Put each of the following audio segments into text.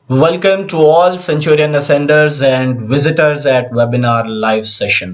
Welcome to all Centurion Ascenders and visitors at webinar live session.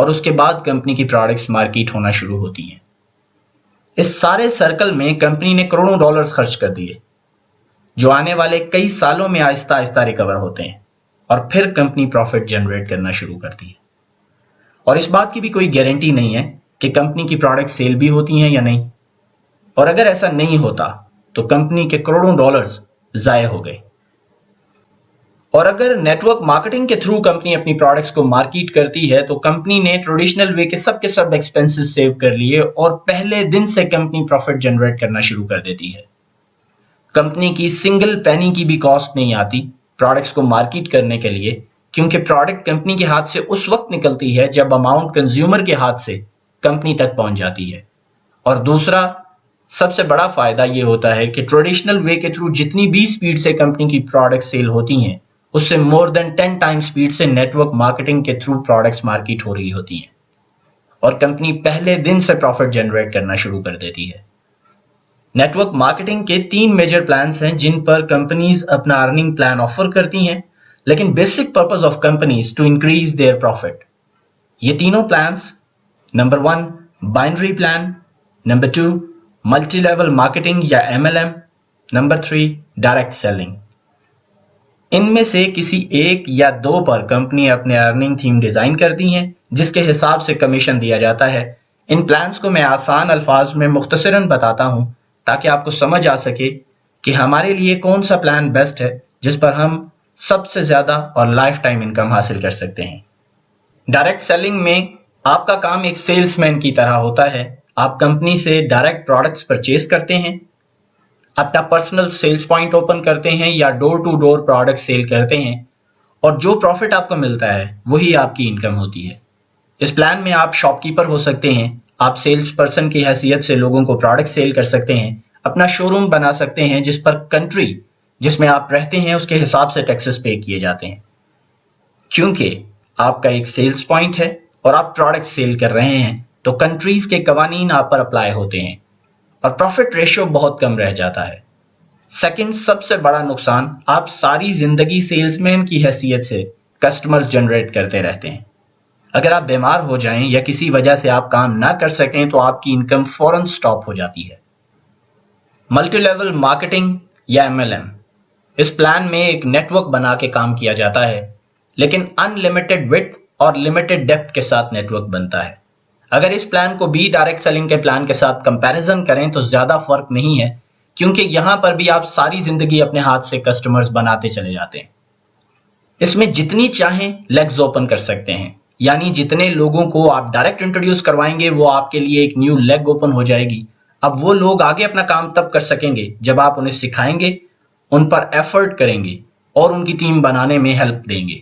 اور اس کے بعد company کی پروڈکٹس مارکیٹ ہونا شروع ہوتی ہیں۔ اس سارے سرکل میں کمپنی نے کروڑوں ڈالرز خرچ کر دیے، جو آنے والے کئی سالوں میں آہستہ آہستہ ریکور ہوتے ہیں، اور پھر کمپنی پروفٹ جنریٹ کرنا شروع کرتی ہے۔ اور اس بات کی بھی کوئی گارنٹی نہیں ہے کہ کمپنی کی پروڈکٹ سیل بھی ہوتی ہیں یا نہیں، اور اگر ایسا نہیں ہوتا تو کمپنی کے کروڑوں ڈالرز ضائع ہو گئے۔ اور اگر نیٹ ورک مارکیٹنگ کے تھرو کمپنی اپنی پروڈکٹس کو مارکیٹ کرتی ہے تو کمپنی نے ٹریڈیشنل وے کے سب ایکسپنسز سیو کر لیے اور پہلے دن سے کمپنی پروفٹ جنریٹ کرنا شروع کر دیتی ہے۔ کمپنی کی سنگل پینی کی بھی کاسٹ نہیں آتی پروڈکٹس کو مارکیٹ کرنے کے لیے، کیونکہ پروڈکٹ کمپنی کے ہاتھ سے اس وقت نکلتی ہے جب اماؤنٹ کنزیومر کے ہاتھ سے کمپنی تک پہنچ جاتی ہے۔ اور دوسرا سب سے بڑا فائدہ یہ ہوتا ہے کہ ٹریڈیشنل وے کے تھرو جتنی بھی سپیڈ سے کمپنی کی پروڈکٹ سیل ہوتی ہیں، اس سے مور دین 10 ٹائم سپیڈ سے نیٹ ورک مارکیٹنگ کے تھرو پروڈکٹس مارکیٹ ہو رہی ہوتی ہیں، اور کمپنی پہلے دن سے پروفٹ جنریٹ کرنا شروع کر دیتی ہے۔ نیٹ ورک مارکیٹنگ کے 3 میجر پلانز ہیں جن پر کمپنیز اپنا ارننگ پلان آفر کرتی ہیں، لیکن basic purpose of companies to increase their profit. یہ تینوں plans: number 1 binary plan, number 2 multi level marketing یا MLM، نمبر 3 ڈائریکٹ سیلنگ۔ ان میں سے کسی ایک یا دو پر کمپنی اپنے ارننگ تھیم ڈیزائن کرتی ہیں جس کے حساب سے کمیشن دیا جاتا ہے۔ ان پلانز کو میں آسان الفاظ میں مختصراً بتاتا ہوں تاکہ آپ کو سمجھ آ سکے کہ ہمارے لیے کون سا پلان بیسٹ ہے جس پر ہم سب سے زیادہ اور لائف ٹائم انکم حاصل کر سکتے ہیں۔ ڈائریکٹ سیلنگ میں آپ کا کام ایک سیلز مین کی طرح ہوتا ہے۔ آپ کمپنی سے ڈائریکٹ پروڈکٹس پرچیز کرتے ہیں، اپنا پرسنل سیلز پوائنٹ اوپن کرتے ہیں یا ڈور ٹو ڈور پروڈکٹ سیل کرتے ہیں، اور جو پروفٹ آپ کو ملتا ہے وہی آپ کی انکم ہوتی ہے۔ اس پلان میں آپ شاپ کیپر ہو سکتے ہیں، آپ سیلز پرسن کی حیثیت سے لوگوں کو پروڈکٹ سیل کر سکتے ہیں، اپنا شو روم بنا سکتے ہیں جس پر کنٹری جس میں آپ رہتے ہیں اس کے حساب سے ٹیکسز پے کیے جاتے ہیں، کیونکہ آپ کا ایک سیلز پوائنٹ ہے اور آپ پروڈکٹ سیل کر رہے ہیں تو کنٹریز کے قوانین آپ پر اپلائی ہوتے ہیں اور پروفٹ ریشو بہت کم رہ جاتا ہے۔ سیکنڈ سب سے بڑا نقصان، آپ ساری زندگی سیلز مین کی حیثیت سے کسٹمرز جنریٹ کرتے رہتے ہیں۔ اگر آپ بیمار ہو جائیں یا کسی وجہ سے آپ کام نہ کر سکیں تو آپ کی انکم فوراً سٹاپ ہو جاتی ہے۔ ملٹی لیول مارکیٹنگ یا MLM، اس پلان میں ایک نیٹ ورک بنا کے کام کیا جاتا ہے، لیکن ان لمیٹڈ وڈتھ اور لمیٹڈ ڈیپتھ کے ساتھ نیٹ ورک بنتا ہے۔ اگر اس پلان کو بھی ڈائریکٹ سیلنگ کے پلان کے ساتھ کمپیریزن کریں تو زیادہ فرق نہیں ہے، کیونکہ یہاں پر بھی آپ ساری زندگی اپنے ہاتھ سے کسٹمرز بناتے چلے جاتے ہیں۔ اس میں جتنی چاہیں لیگز اوپن کر سکتے ہیں، یعنی جتنے لوگوں کو آپ ڈائریکٹ انٹروڈیوس کروائیں گے وہ آپ کے لیے ایک نیو لیگ اوپن ہو جائے گی۔ اب وہ لوگ آگے اپنا کام تب کر سکیں گے جب آپ انہیں سکھائیں گے، ان پر ایفرٹ کریں گے اور ان کی ٹیم بنانے میں ہیلپ دیں گے،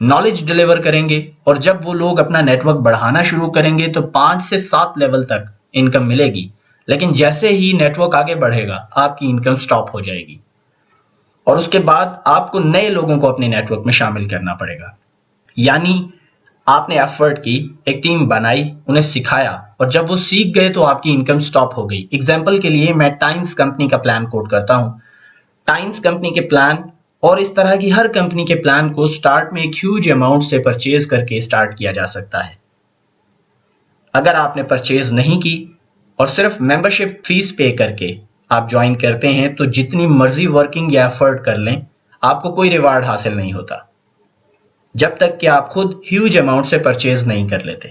نالج ڈیلیور کریں گے، اور جب وہ لوگ اپنا نیٹ ورک بڑھانا شروع کریں گے تو 5 سے 7 لیول تک انکم ملے گی، لیکن جیسے ہی نیٹ ورک آگے بڑھے گا آپ کی انکم سٹاپ ہو جائے گی، اور اس کے بعد آپ کو نئے لوگوں کو اپنے نیٹ ورک میں شامل کرنا پڑے گا۔ یعنی آپ نے ایفرٹ کی، ایک ٹیم بنائی، انہیں سکھایا، اور جب وہ سیکھ گئے تو آپ کی انکم سٹاپ ہو گئی۔ اگزامپل کے لیے میں ٹائمز کمپنی کا پلان کوٹ کرتا ہوں۔ ٹائمز کمپنی کے پلان اور اس طرح کی ہر کمپنی کے پلان کو سٹارٹ میں ایک ہیوج اماؤنٹ سے پرچیز کر کے سٹارٹ کیا جا سکتا ہے۔ اگر آپ نے پرچیز نہیں کی اور صرف ممبرشپ فیس پے کر کے آپ جوائن کرتے ہیں تو جتنی مرضی ورکنگ یا ایفرٹ کر لیں آپ کو کوئی ریوارڈ حاصل نہیں ہوتا جب تک کہ آپ خود ہیوج اماؤنٹ سے پرچیز نہیں کر لیتے،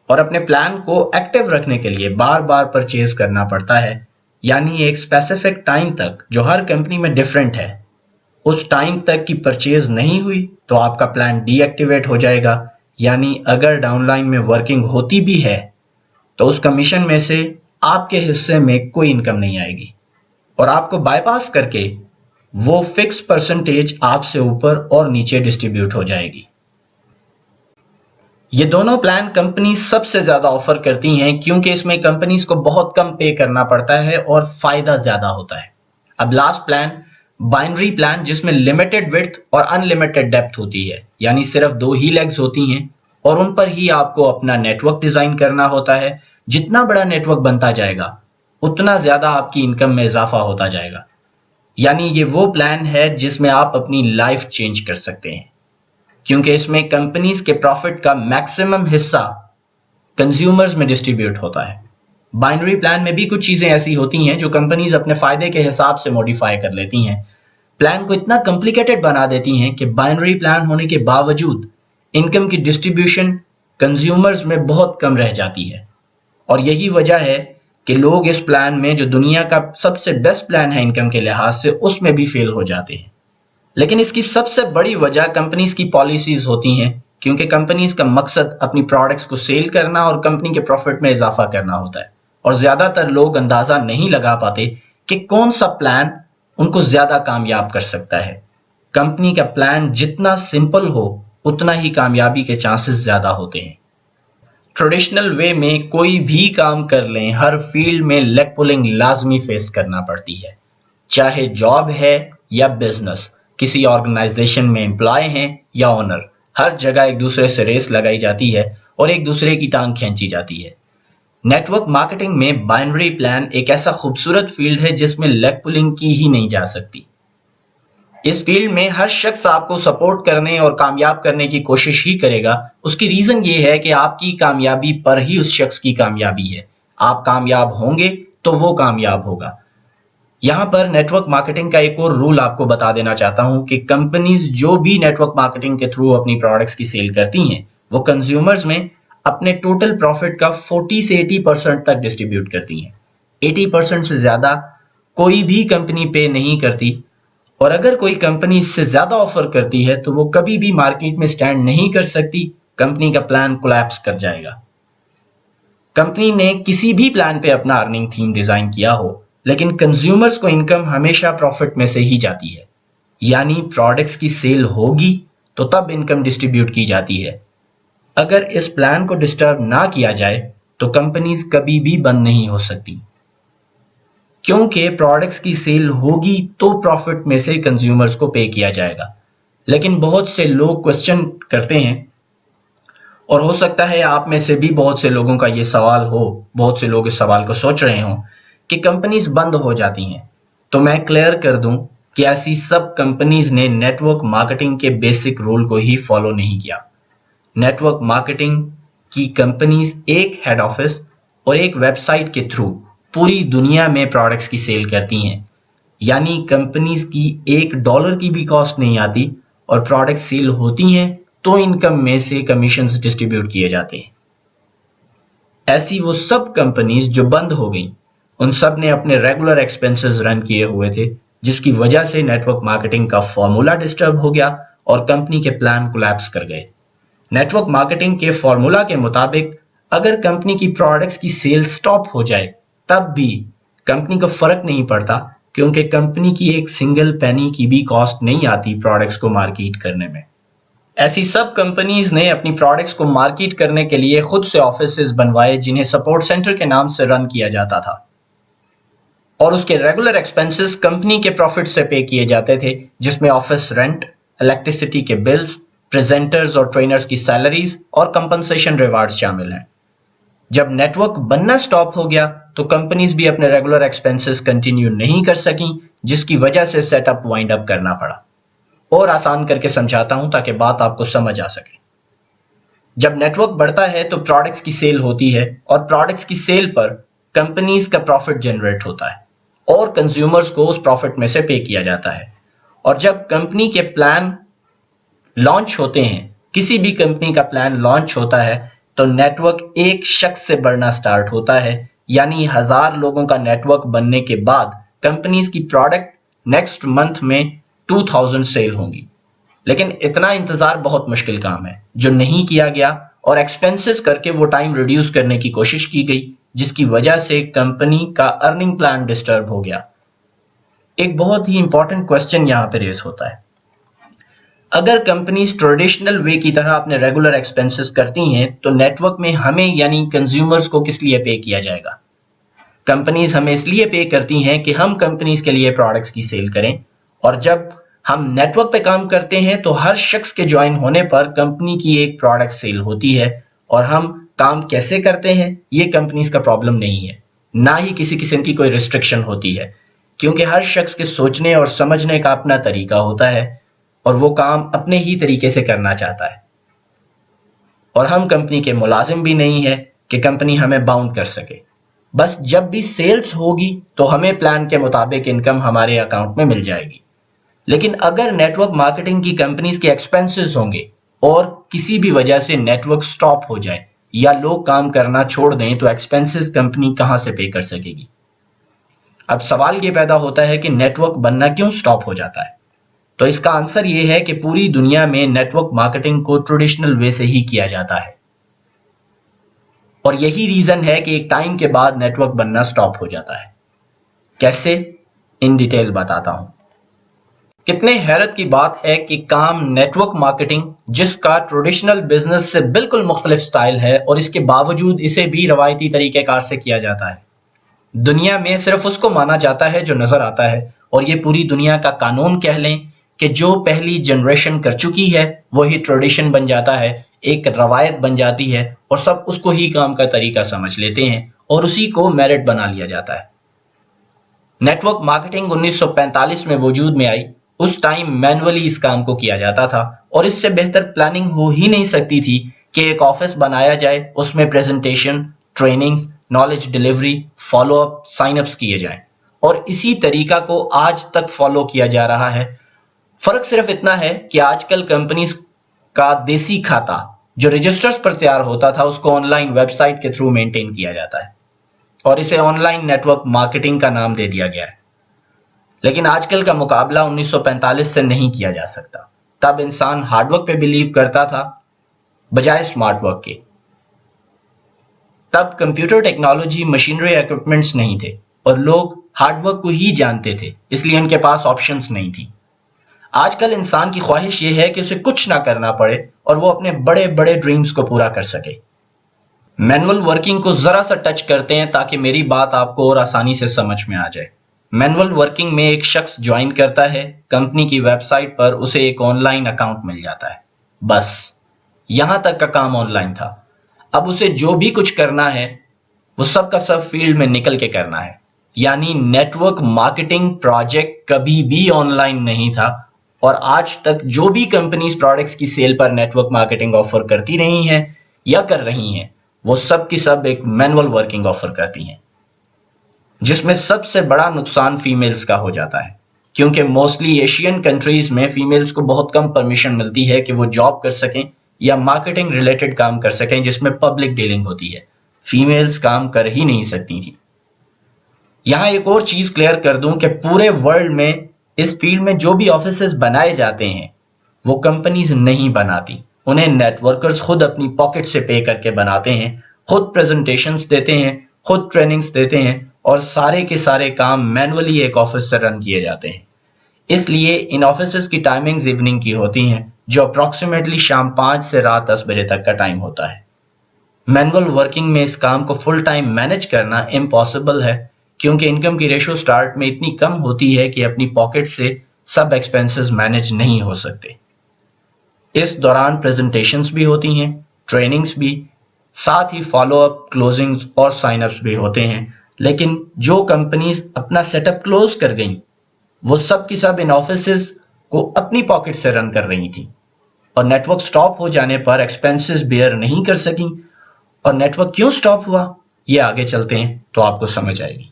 اور اپنے پلان کو ایکٹیو رکھنے کے لیے بار بار پرچیز کرنا پڑتا ہے، یعنی ایک اسپیسیفک ٹائم تک جو ہر کمپنی میں ڈیفرنٹ ہے، اس ٹائم تک کی پرچیز نہیں ہوئی تو آپ کا پلان ڈی ایکٹیویٹ ہو جائے گا، یعنی اگر ڈاؤن لائن میں ورکنگ ہوتی بھی ہے تو اس کمیشن میں سے آپ کے حصے میں کوئی انکم نہیں آئے گی، اور آپ کو بائی پاس کر کے وہ فکس پرسنٹیج آپ سے اوپر اور نیچے ڈسٹریبیوٹ ہو جائے گی۔ یہ دونوں پلان کمپنی سب سے زیادہ آفر کرتی ہیں کیونکہ اس میں کمپنیز کو بہت کم پے کرنا پڑتا ہے اور فائدہ زیادہ ہوتا ہے۔ اب لاسٹ پلان بائنری پلان، جس میں لمیٹڈ وڈتھ اور ان لمیٹڈ ڈیپتھ ہوتی ہے، یعنی صرف 2 ہی لیگز ہوتی ہیں اور ان پر ہی آپ کو اپنا نیٹ ورک ڈیزائن کرنا ہوتا ہے۔ جتنا بڑا نیٹ ورک بنتا جائے گا اتنا زیادہ آپ کی انکم میں اضافہ ہوتا جائے گا، یعنی یہ وہ پلان ہے جس میں آپ اپنی لائف چینج کر سکتے ہیں۔ کیونکہ اس میں کمپنیز کے پروفٹ کا میکسیمم حصہ کنزیومرز میں ڈسٹریبیوٹ ہوتا ہے۔ بائنری پلان میں بھی کچھ چیزیں ایسی ہوتی ہیں جو کمپنیز اپنے فائدے کے حساب سے موڈیفائی کر لیتی ہیں، پلان کو اتنا کمپلیکیٹڈ بنا دیتی ہیں کہ بائنری پلان ہونے کے باوجود انکم کی ڈسٹریبیوشن کنزیومرز میں بہت کم رہ جاتی ہے، اور یہی وجہ ہے کہ لوگ اس پلان میں جو دنیا کا سب سے بیسٹ پلان ہے انکم کے لحاظ سے اس میں بھی فیل ہو جاتے ہیں۔ لیکن اس کی سب سے بڑی وجہ کمپنیز کی پالیسیز ہوتی ہیں، کیونکہ کمپنیز کا مقصد اپنی پروڈکٹس کو سیل کرنا اور کمپنی کے پروفٹ میں اضافہ کرنا ہوتا ہے، اور زیادہ تر لوگ اندازہ نہیں لگا پاتے کہ کون سا پلان ان کو زیادہ کامیاب کر سکتا ہے۔ کمپنی کا پلان جتنا سمپل ہو اتنا ہی کامیابی کے چانسز زیادہ ہوتے ہیں۔ ٹریڈیشنل وے میں کوئی بھی کام کر لیں، ہر فیلڈ میں لیگ پولنگ لازمی فیس کرنا پڑتی ہے، چاہے جاب ہے یا بزنس، کسی آرگنائزیشن میں امپلائی ہیں یا اونر، ہر جگہ ایک دوسرے سے ریس لگائی جاتی ہے اور ایک دوسرے کی ٹانگ کھینچی جاتی ہے۔ نیٹ ورک مارکیٹنگ میں بائنری پلان ایک ایسا خوبصورت فیلڈ ہے جس میں لیگ پولنگ کی ہی نہیں جا سکتی۔ اس فیلڈ میں ہر شخص آپ کو سپورٹ کرنے اور کامیاب کرنے کی کوشش ہی کرے گا۔ اس کی ریزن یہ ہے کہ آپ کی کامیابی پر ہی اس شخص کی کامیابی ہے۔ آپ کامیاب ہوں گے تو وہ کامیاب ہوگا۔ یہاں پر نیٹ ورک مارکیٹنگ کا ایک اور رول آپ کو بتا دینا چاہتا ہوں کہ کمپنیز جو بھی نیٹ ورک مارکیٹنگ کے تھرو اپنی پروڈکٹس کی سیل کرتی ہیں، وہ کنزیومرز میں اپنے ٹوٹل پروفٹ کا 40 سے 80% تک ڈسٹریبیوٹ کرتی ہیں۔ 80% سے زیادہ کوئی بھی کمپنی پے نہیں کرتی، اور اگر کوئی کمپنی اس سے زیادہ آفر کرتی ہے تو وہ کبھی بھی مارکیٹ میں سٹینڈ نہیں کر سکتی، کمپنی کا پلان کولیپس کر جائے گا۔ کمپنی نے کسی بھی پلان پہ اپنا ارننگ تھیم ڈیزائن کیا ہو، لیکن کنزیومرز کو انکم ہمیشہ پروفٹ میں سے ہی جاتی ہے، یعنی پروڈکٹس کی سیل ہوگی تو تب انکم ڈسٹریبیوٹ کی جاتی ہے۔ اگر اس پلان کو ڈسٹرب نہ کیا جائے تو کمپنیز کبھی بھی بند نہیں ہو سکتی، کیونکہ پروڈکٹس کی سیل ہوگی تو پروفٹ میں سے کنزیومرز کو پے کیا جائے گا۔ لیکن بہت سے لوگ کوسچن کرتے ہیں، اور ہو سکتا ہے آپ میں سے بھی بہت سے لوگوں کا یہ سوال ہو، بہت سے لوگ اس سوال کو سوچ رہے ہوں کہ کمپنیز بند ہو جاتی ہیں۔ تو میں کلیئر کر دوں کہ ایسی سب کمپنیز نے نیٹ ورک مارکیٹنگ کے بیسک رول کو ہی فالو نہیں کیا۔ نیٹ ورک مارکیٹنگ کی کمپنیز ایک ہیڈ آفس اور ایک ویب سائٹ کے تھرو پوری دنیا میں پروڈکٹس کی سیل کرتی ہیں، یعنی کمپنیز کی $1 کی بھی کاسٹ نہیں آتی، اور پروڈکٹ سیل ہوتی ہیں تو انکم میں سے کمیشنز ڈسٹریبیوٹ کیے جاتے ہیں۔ ایسی وہ سب کمپنیز جو بند ہو گئیں، ان سب نے اپنے ریگولر ایکسپنسز رن کیے ہوئے تھے، جس کی وجہ سے نیٹ ورک مارکیٹنگ کا فارمولا ڈسٹرب ہو گیا اور کمپنی کے پلان کولیپس کر گئے۔ نیٹ ورک مارکیٹنگ کے فارمولا کے مطابق اگر کمپنی کی پروڈکٹس کی سیل سٹاپ ہو جائے تب بھی کمپنی کو فرق نہیں پڑتا، کیونکہ کمپنی کی ایک سنگل پینی کی بھی کاسٹ نہیں آتی پروڈکٹس کو مارکیٹ کرنے میں۔ ایسی سب کمپنیز نے اپنی پروڈکٹس کو مارکیٹ کرنے کے لیے خود سے آفیسز بنوائے جنہیں سپورٹ سینٹر کے نام سے رن کیا جاتا تھا، اور اس کے ریگولر ایکسپنسز کمپنی کے پروفٹ سے پے کیے جاتے تھے، جس میں آفس رینٹ، الیکٹریسٹی کے بلز، پریزنٹرز اور ٹرینرز کی سیلریز اور کمپنسیشن ریوارڈز شامل ہیں۔ جب نیٹ ورک بننا سٹاپ ہو گیا تو کمپنیز بھی اپنے ریگولر ایکسپنسز کنٹینیو نہیں کر سکیں، جس کی وجہ سے سیٹ اپ وائنڈ اپ کرنا پڑا۔ اور آسان کر کے سمجھاتا ہوں تاکہ بات آپ کو سمجھ آ سکے۔ جب نیٹ ورک بڑھتا ہے تو پروڈکٹس کی سیل ہوتی ہے، اور پروڈکٹس کی سیل پر کمپنیز کا پروفٹ جنریٹ ہوتا ہے اور کنزیومرز کو اس پروفٹ میں سے پے کیا جاتا ہے۔ اور جب کمپنی کے پلان لانچ ہوتے ہیں، کسی بھی کمپنی کا پلان لانچ ہوتا ہے تو نیٹ ورک ایک شخص سے بڑھنا سٹارٹ ہوتا ہے، یعنی 1000 لوگوں کا نیٹ ورک بننے کے بعد کمپنیز کی پروڈکٹ نیکسٹ منتھ میں 2000 سیل ہوں گی۔ لیکن اتنا انتظار بہت مشکل کام ہے جو نہیں کیا گیا، اور ایکسپنسز کر کے وہ ٹائم ریڈیوس کرنے کی کوشش کی گئی، جس کی وجہ سے کمپنی کا ارننگ پلان ڈسٹرب ہو گیا۔ ایک بہت ہی امپورٹنٹ کوسچن یہاں پہ ریز ہوتا ہے، اگر کمپنیز ٹریڈیشنل وے کی طرح اپنے ریگولر ایکسپنسز کرتی ہیں تو نیٹ ورک میں ہمیں یعنی کنزیومرز کو کس لیے پے کیا جائے گا؟ کمپنیز ہمیں اس لیے پے کرتی ہیں کہ ہم کمپنیز کے لیے پروڈکٹس کی سیل کریں، اور جب ہم نیٹ ورک پہ کام کرتے ہیں تو ہر شخص کے جوائن ہونے پر کمپنی کی ایک پروڈکٹ سیل ہوتی ہے، اور ہم کام کیسے کرتے ہیں یہ کمپنیز کا پرابلم نہیں ہے، نہ ہی کسی قسم کی کوئی ریسٹرکشن ہوتی ہے، کیونکہ ہر شخص کے سوچنے اور سمجھنے کا اپنا طریقہ ہوتا ہے۔ اور وہ کام اپنے ہی طریقے سے کرنا چاہتا ہے، اور ہم کمپنی کے ملازم بھی نہیں ہے کہ کمپنی ہمیں باؤنڈ کر سکے. بس جب بھی سیلز ہوگی تو ہمیں پلان کے مطابق انکم ہمارے اکاؤنٹ میں مل جائے گی. لیکن اگر نیٹ ورک مارکیٹنگ کی کمپنیز کے ایکسپینسز ہوں گے اور کسی بھی وجہ سے نیٹ ورک سٹاپ ہو جائے یا لوگ کام کرنا چھوڑ دیں تو ایکسپینسز کمپنی کہاں سے پے کر سکے گی؟ اب سوال یہ پیدا ہوتا ہے کہ نیٹ ورک بننا کیوں سٹاپ ہو جاتا ہے؟ تو اس کا آنسر یہ ہے کہ پوری دنیا میں نیٹ ورک مارکیٹنگ کو ٹریڈیشنل وے سے ہی کیا جاتا ہے، اور یہی ریزن ہے کہ ایک ٹائم کے بعد نیٹ ورک بننا سٹاپ ہو جاتا ہے. کیسے؟ ان ڈیٹیل بتاتا ہوں. کتنے حیرت کی بات ہے کہ کام نیٹ ورک مارکیٹنگ، جس کا ٹریڈیشنل بزنس سے بالکل مختلف سٹائل ہے، اور اس کے باوجود اسے بھی روایتی طریقہ کار سے کیا جاتا ہے. دنیا میں صرف اس کو مانا جاتا ہے جو نظر آتا ہے، اور یہ پوری دنیا کا قانون کہہ لیں کہ جو پہلی جنریشن کر چکی ہے وہی ٹریڈیشن بن جاتا ہے، ایک روایت بن جاتی ہے، اور سب اس کو ہی کام کا طریقہ سمجھ لیتے ہیں اور اسی کو میرٹ بنا لیا جاتا ہے. نیٹ ورک مارکیٹنگ 1945 میں وجود میں آئی. اس ٹائم مینولی اس کام کو کیا جاتا تھا، اور اس سے بہتر پلاننگ ہو ہی نہیں سکتی تھی کہ ایک آفس بنایا جائے، اس میں presentation, trainings, knowledge delivery, follow up, sign ups کیے جائیں، اور اسی طریقہ کو آج تک فالو کیا جا رہا ہے. فرق صرف اتنا ہے کہ آج کل کمپنیز کا دیسی کھاتا جو رجسٹرز پر تیار ہوتا تھا اس کو آن لائن ویب سائٹ کے تھرو مینٹین کیا جاتا ہے، اور اسے online network marketing کا نام دے دیا گیا ہے. لیکن آج کل کا مقابلہ 1945 سے نہیں کیا جا سکتا. تب انسان ہارڈ ورک پہ بلیو کرتا تھا بجائے اسمارٹ ورک کے. تب کمپیوٹر ٹیکنالوجی، مشینری ایکوپمنٹس نہیں تھے، اور لوگ ہارڈ ورک کو ہی جانتے تھے، اس لیے ان کے پاس آپشنز نہیں تھی. آج کل انسان کی خواہش یہ ہے کہ اسے کچھ نہ کرنا پڑے اور وہ اپنے بڑے بڑے ڈریمز کو پورا کر سکے. مینول ورکنگ کو ذرا سا ٹچ کرتے ہیں تاکہ میری بات آپ کو اور آسانی سے سمجھ میں آ جائے. مینول ورکنگ میں ایک شخص جوائن کرتا ہے، کمپنی کی ویب سائٹ پر اسے ایک آن لائن اکاؤنٹ مل جاتا ہے. بس یہاں تک کا کام آن لائن تھا. اب اسے جو بھی کچھ کرنا ہے وہ سب کا سب فیلڈ میں نکل کے کرنا ہے. یعنی نیٹ ورک مارکیٹنگ پروجیکٹ کبھی بھی آن لائن نہیں تھا، اور آج تک جو بھی کمپنیز پروڈکٹس کی سیل پر نیٹ ورک مارکیٹنگ آفر کرتی رہی ہیں یا کر رہی ہیں وہ سب کی سب ایک مینول ورکنگ آفر کرتی ہیں، جس میں سب سے بڑا نقصان فیمیلز کا ہو جاتا ہے، کیونکہ موسٹلی ایشین کنٹریز میں فیمیلز کو بہت کم پرمیشن ملتی ہے کہ وہ جاب کر سکیں یا مارکیٹنگ ریلیٹڈ کام کر سکیں جس میں پبلک ڈیلنگ ہوتی ہے. فیمیلز کام کر ہی نہیں سکتی تھی. یہاں ایک اور چیز کلیئر کر دوں کہ پورے ورلڈ میں اس فیلڈ میں جو بھی آفیسز بنائے جاتے ہیں وہ کمپنیز نہیں بناتی، انہیں نیٹ ورکرز خود اپنی پاکٹ سے پے کر کے بناتے ہیں، خود پریزنٹیشنز دیتے ہیں، خود ٹریننگز دیتے ہیں، اور سارے کے سارے کام مینولی ایک آفس سے رن کیے جاتے ہیں. اس لیے ان آفیسز کی ٹائمنگز ایوننگ کی ہوتی ہیں، جو اپروکسیمیٹلی شام 5 سے رات 10 بجے تک کا ٹائم ہوتا ہے. مینول ورکنگ میں اس کام کو فل ٹائم مینج کرنا امپاسبل ہے، کیونکہ انکم کی ریشو سٹارٹ میں اتنی کم ہوتی ہے کہ اپنی پاکٹ سے سب ایکسپینسز مینج نہیں ہو سکتے. اس دوران پریزنٹیشنز بھی ہوتی ہیں، ٹریننگز بھی، ساتھ ہی فالو اپ، کلوزنگز اور سائن اپس بھی ہوتے ہیں. لیکن جو کمپنیز اپنا سیٹ اپ کلوز کر گئیں وہ سب کی سب ان آفیسز کو اپنی پاکٹ سے رن کر رہی تھیں، اور نیٹ ورک سٹاپ ہو جانے پر ایکسپینسز بیئر نہیں کر سکیں. اور نیٹ ورک کیوں سٹاپ ہوا یہ آگے چلتے ہیں تو آپ کو سمجھ آئے گی.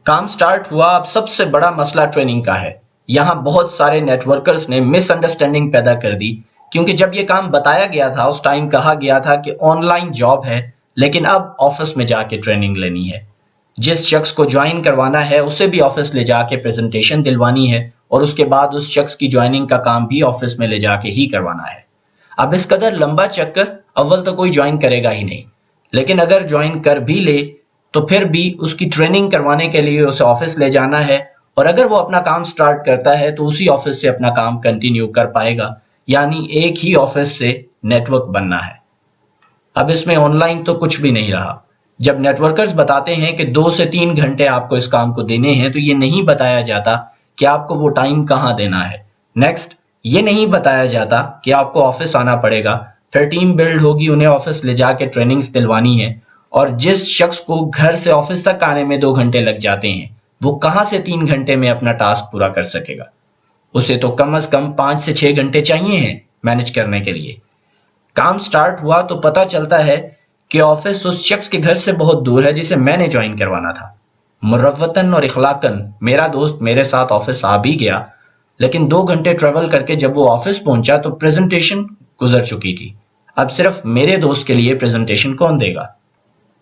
کام سٹارٹ ہوا. اب سب سے بڑا مسئلہ ٹریننگ کا ہے. یہاں بہت سارے نیٹ ورکرز نے مس انڈرسٹینڈنگ پیدا کر دی، کیونکہ جب یہ کام بتایا گیا تھا اس ٹائم کہا گیا تھا کہ آن لائن جاب ہے، لیکن اب آفس میں جا کے ٹریننگ لینی ہے. جس شخص کو جوائن کروانا ہے اسے بھی آفس لے جا کے پریزنٹیشن دلوانی ہے، اور اس کے بعد اس شخص کی جوائننگ کا کام بھی آفس میں لے جا کے ہی کروانا ہے. اب اس قدر لمبا چکر اول تو کوئی جوائن کرے گا ہی نہیں، لیکن اگر جوائن کر بھی لے تو پھر بھی اس کی ٹریننگ کروانے کے لیے اسے آفس لے جانا ہے، اور اگر وہ اپنا کام سٹارٹ کرتا ہے تو اسی آفس سے اپنا کام کنٹینیو کر پائے گا. یعنی ایک ہی آفس سے نیٹ ورک بننا ہے. اب اس میں آن لائن تو کچھ بھی نہیں رہا. جب نیٹ ورکرز بتاتے ہیں کہ 2 سے 3 گھنٹے آپ کو اس کام کو دینے ہیں تو یہ نہیں بتایا جاتا کہ آپ کو وہ ٹائم کہاں دینا ہے. نیکسٹ، یہ نہیں بتایا جاتا کہ آپ کو آفس آنا پڑے گا، پھر ٹیم بلڈ ہوگی، انہیں آفس لے جا کے ٹریننگز دلوانی ہے، اور جس شخص کو گھر سے آفس تک آنے میں 2 گھنٹے لگ جاتے ہیں وہ کہاں سے 3 گھنٹے میں اپنا ٹاسک پورا کر سکے گا. اسے تو کم از کم 5 سے 6 گھنٹے چاہیے ہیں مینج کرنے کے لیے۔ کام سٹارٹ ہوا تو پتا چلتا ہے کہ آفس اس شخص کے گھر سے بہت دور ہے جسے میں نے جوائن کروانا تھا۔ مروتاً اور اخلاقاً میرا دوست میرے ساتھ آفس آ بھی گیا، لیکن 2 گھنٹے ٹریول کر کے جب وہ آفس پہنچا تو پریزنٹیشن گزر چکی تھی۔ اب صرف میرے دوست کے لیے پریزنٹیشن کون دے گا؟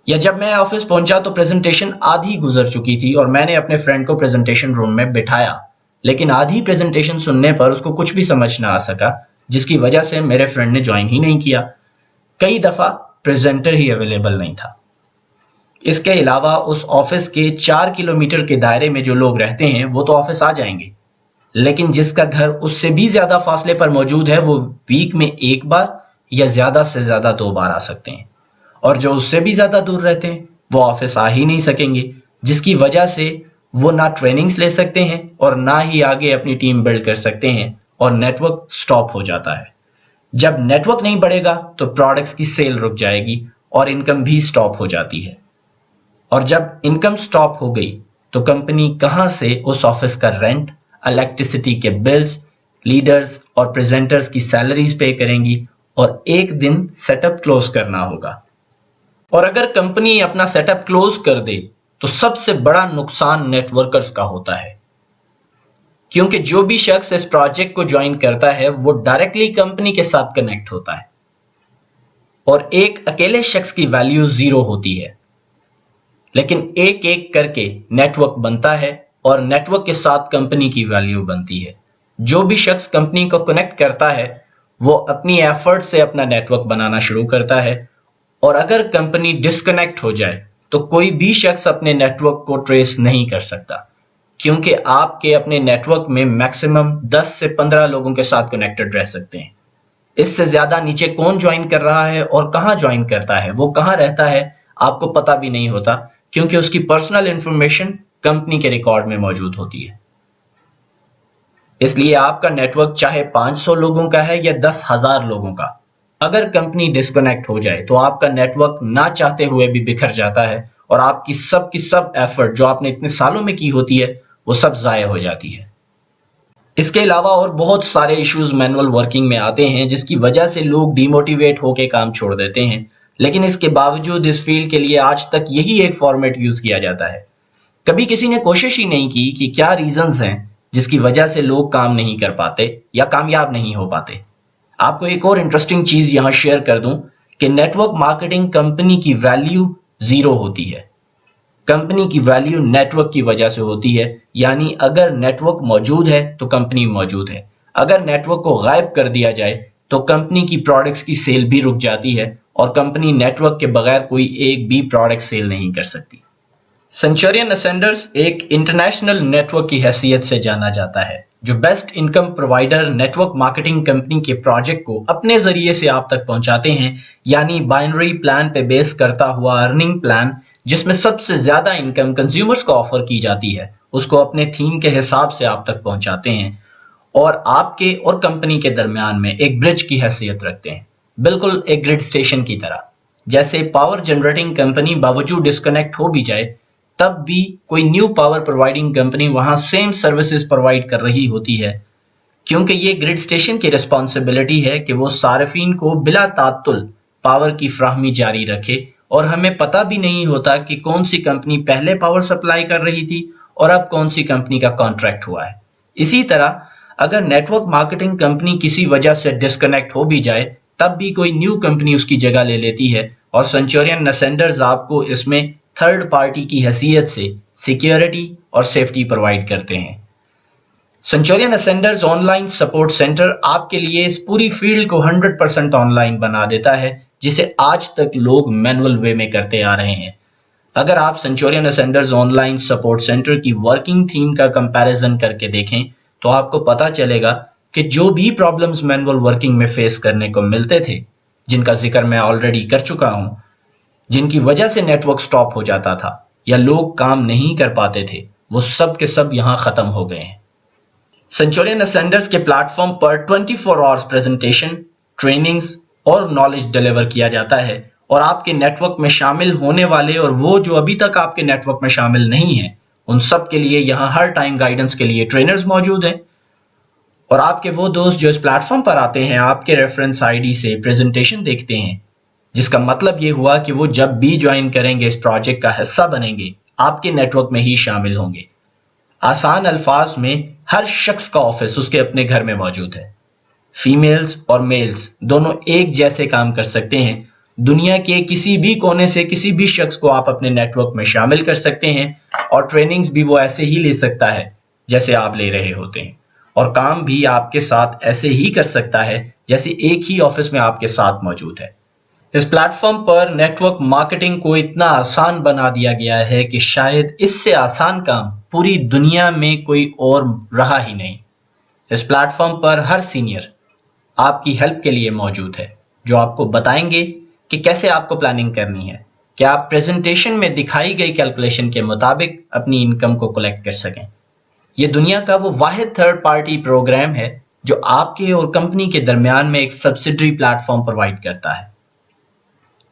یا جب میں آفس پہنچا تو پریزنٹیشن آدھی گزر چکی تھی اور میں نے اپنے فرینڈ کو پریزنٹیشن روم میں بٹھایا، لیکن آدھی پریزنٹیشن سننے پر اس کو کچھ بھی سمجھ نہ آ سکا، جس کی وجہ سے میرے فرینڈ نے جوائن ہی نہیں کیا۔ کئی دفعہ پریزنٹر ہی اویلیبل نہیں تھا۔ اس کے علاوہ اس آفس کے 4 کلومیٹر کے دائرے میں جو لوگ رہتے ہیں وہ تو آفس آ جائیں گے، لیکن جس کا گھر اس سے بھی زیادہ فاصلے پر موجود ہے وہ ویک میں 1 بار یا زیادہ سے زیادہ 2 بار آ سکتے ہیں، اور جو اس سے بھی زیادہ دور رہتے ہیں وہ آفس آ ہی نہیں سکیں گے، جس کی وجہ سے وہ نہ ٹریننگز لے سکتے ہیں اور نہ ہی آگے اپنی ٹیم بلڈ کر سکتے ہیں، اور نیٹ ورک سٹاپ ہو جاتا ہے۔ جب نیٹ ورک نہیں بڑھے گا تو پروڈکٹس کی سیل رک جائے گی اور انکم بھی سٹاپ ہو جاتی ہے، اور جب انکم سٹاپ ہو گئی تو کمپنی کہاں سے اس آفس کا رینٹ، الیکٹریسٹی کے بلز، لیڈرز اور پریزنٹرز کی سیلریز پے کریں گی، اور ایک دن سیٹ اپ کلوز کرنا ہوگا۔ اور اگر کمپنی اپنا سیٹ اپ کلوز کر دے تو سب سے بڑا نقصان نیٹ ورکرز کا ہوتا ہے، کیونکہ جو بھی شخص اس پروجیکٹ کو جوائن کرتا ہے وہ ڈائریکٹلی کمپنی کے ساتھ کنیکٹ ہوتا ہے، اور ایک اکیلے شخص کی ویلیو 0 ہوتی ہے، لیکن ایک ایک کر کے نیٹ ورک بنتا ہے اور نیٹ ورک کے ساتھ کمپنی کی ویلیو بنتی ہے۔ جو بھی شخص کمپنی کو کنیکٹ کرتا ہے وہ اپنی ایفرٹ سے اپنا نیٹ ورک بنانا شروع کرتا ہے، اور اگر کمپنی ڈسکنیکٹ ہو جائے تو کوئی بھی شخص اپنے نیٹ ورک کو ٹریس نہیں کر سکتا، کیونکہ آپ کے اپنے نیٹ ورک میں میکسیمم 10 سے 15 لوگوں کے ساتھ کنیکٹڈ رہ سکتے ہیں۔ اس سے زیادہ نیچے کون جوائن کر رہا ہے اور کہاں جوائن کرتا ہے، وہ کہاں رہتا ہے، آپ کو پتہ بھی نہیں ہوتا، کیونکہ اس کی پرسنل انفارمیشن کمپنی کے ریکارڈ میں موجود ہوتی ہے۔ اس لیے آپ کا نیٹ ورک چاہے 500 لوگوں کا ہے یا 10,000 لوگوں کا، اگر کمپنی ڈسکنیکٹ ہو جائے تو آپ کا نیٹ ورک نہ چاہتے ہوئے بھی بکھر جاتا ہے، اور آپ کی سب ایفرٹ جو آپ نے اتنے سالوں میں کی ہوتی ہے وہ سب ضائع ہو جاتی ہے۔ اس کے علاوہ اور بہت سارے ایشوز مینول ورکنگ میں آتے ہیں جس کی وجہ سے لوگ ڈی موٹیویٹ ہو کے کام چھوڑ دیتے ہیں، لیکن اس کے باوجود اس فیلڈ کے لیے آج تک یہی ایک فارمیٹ یوز کیا جاتا ہے۔ کبھی کسی نے کوشش ہی نہیں کی کہ کیا ریزنز ہیں جس کی وجہ سے لوگ کام نہیں کر پاتے یا کامیاب نہیں ہو پاتے۔ آپ کو ایک اور انٹرسٹنگ چیز یہاں شیئر کر دوں کہ نیٹ ورک مارکیٹنگ کمپنی کی ویلیو 0 ہوتی ہے۔ کمپنی کی ویلیو نیٹ ورک کی وجہ سے ہوتی ہے، یعنی اگر نیٹ ورک موجود ہے تو کمپنی موجود ہے۔ اگر نیٹ ورک کو غائب کر دیا جائے تو کمپنی کی پروڈکٹس کی سیل بھی رک جاتی ہے، اور کمپنی نیٹ ورک کے بغیر کوئی ایک بھی پروڈکٹ سیل نہیں کر سکتی۔ سینچورین اسینڈرز ایک انٹرنیشنل نیٹ ورک کی حیثیت سے جانا جاتا ہے، جو best income provider network marketing company کے پروجیکٹ کو اپنے ذریعے سے آپ تک پہنچاتے ہیں، یعنی بائنری پلان پہ بیس کرتا ہوا ارننگ پلان، جس میں سب سے زیادہ انکم کنزیومرز کو آفر کی جاتی ہے، اس کو اپنے تھیم کے حساب سے آپ تک پہنچاتے ہیں، اور آپ کے اور کمپنی کے درمیان میں ایک برج کی حیثیت رکھتے ہیں، بالکل ایک گرڈ اسٹیشن کی طرح۔ جیسے پاور جنریٹنگ کمپنی باوجود ڈسکنیکٹ ہو بھی جائے تب بھی کوئی نیو پاور پرووائڈنگ کمپنی وہاں سیم سروسز پرووائڈ کر رہی ہوتی ہے، کیونکہ یہ گرڈ اسٹیشن کی ریسپانسبلٹی ہے کہ وہ صارفین کو بلا تعطل پاور کی فراہمی جاری رکھے، اور ہمیں پتہ بھی نہیں ہوتا کہ کون سی کمپنی پہلے پاور سپلائی کر رہی تھی اور اب کون سی کمپنی کا کانٹریکٹ ہوا ہے۔ اسی طرح اگر نیٹ ورک مارکیٹنگ کمپنی کسی وجہ سے ڈسکنیکٹ ہو بھی جائے تب بھی کوئی نیو کمپنی اس کی جگہ لے لیتی ہے، اور سینچورین اسینڈرز آپ کو اس میں تھرڈ پارٹی کی حیثیت سے سیکیورٹی اور سیفٹی پرووائڈ کرتے ہیں۔ سینچورین اسینڈرز آن لائن سپورٹ سینٹر آپ کے لیے اس پوری فیلڈ کو 100% آن لائن بنا دیتا ہے، جسے آج تک لوگ مینول وے میں کرتے آ رہے ہیں۔ اگر آپ سینچورین اسینڈرز آن لائن سپورٹ سینٹر کی ورکنگ تھیم کا کمپیریزن کر کے دیکھیں تو آپ کو پتا چلے گا کہ جو بھی پرابلمز مینول ورکنگ میں فیس کرنے کو ملتے تھے، جن کا ذکر میں آلریڈی کر چکا ہوں، جن کی وجہ سے نیٹ ورک سٹاپ ہو جاتا تھا یا لوگ کام نہیں کر پاتے تھے، وہ سب کے سب یہاں ختم ہو گئے ہیں۔ سینچورین اسینڈرز کے پلیٹ فارم پر 24 آورز پریزنٹیشن، ٹریننگز اور نالج ڈیلیور کیا جاتا ہے، اور آپ کے نیٹ ورک میں شامل ہونے والے اور وہ جو ابھی تک آپ کے نیٹ ورک میں شامل نہیں ہیں ان سب کے لیے یہاں ہر ٹائم گائیڈنس کے لیے ٹرینرز موجود ہیں، اور آپ کے وہ دوست جو اس پلیٹ فارم پر آتے ہیں آپ کے ریفرنس آئی ڈی سے پریزنٹیشن دیکھتے ہیں، جس کا مطلب یہ ہوا کہ وہ جب بھی جوائن کریں گے اس پروجیکٹ کا حصہ بنیں گے، آپ کے نیٹ ورک میں ہی شامل ہوں گے۔ آسان الفاظ میں ہر شخص کا آفس اس کے اپنے گھر میں موجود ہے۔ فیمیلز اور میلز دونوں ایک جیسے کام کر سکتے ہیں۔ دنیا کے کسی بھی کونے سے کسی بھی شخص کو آپ اپنے نیٹ ورک میں شامل کر سکتے ہیں، اور ٹریننگز بھی وہ ایسے ہی لے سکتا ہے جیسے آپ لے رہے ہوتے ہیں، اور کام بھی آپ کے ساتھ ایسے ہی کر سکتا ہے جیسے ایک ہی آفس میں آپ کے ساتھ موجود ہے۔ اس پلیٹ فارم پر نیٹ ورک مارکیٹنگ کو اتنا آسان بنا دیا گیا ہے کہ شاید اس سے آسان کام پوری دنیا میں کوئی اور رہا ہی نہیں۔ اس پلیٹ فارم پر ہر سینئر آپ کی ہیلپ کے لیے موجود ہے، جو آپ کو بتائیں گے کہ کیسے آپ کو پلاننگ کرنی ہے کہ آپ پریزنٹیشن میں دکھائی گئی کیلکولیشن کے مطابق اپنی انکم کو کلیکٹ کر سکیں۔ یہ دنیا کا وہ واحد تھرڈ پارٹی پروگرام ہے جو آپ کے اور کمپنی کے درمیان میں ایک سبسڈری پلیٹ فارم پرووائڈ کرتا ہے،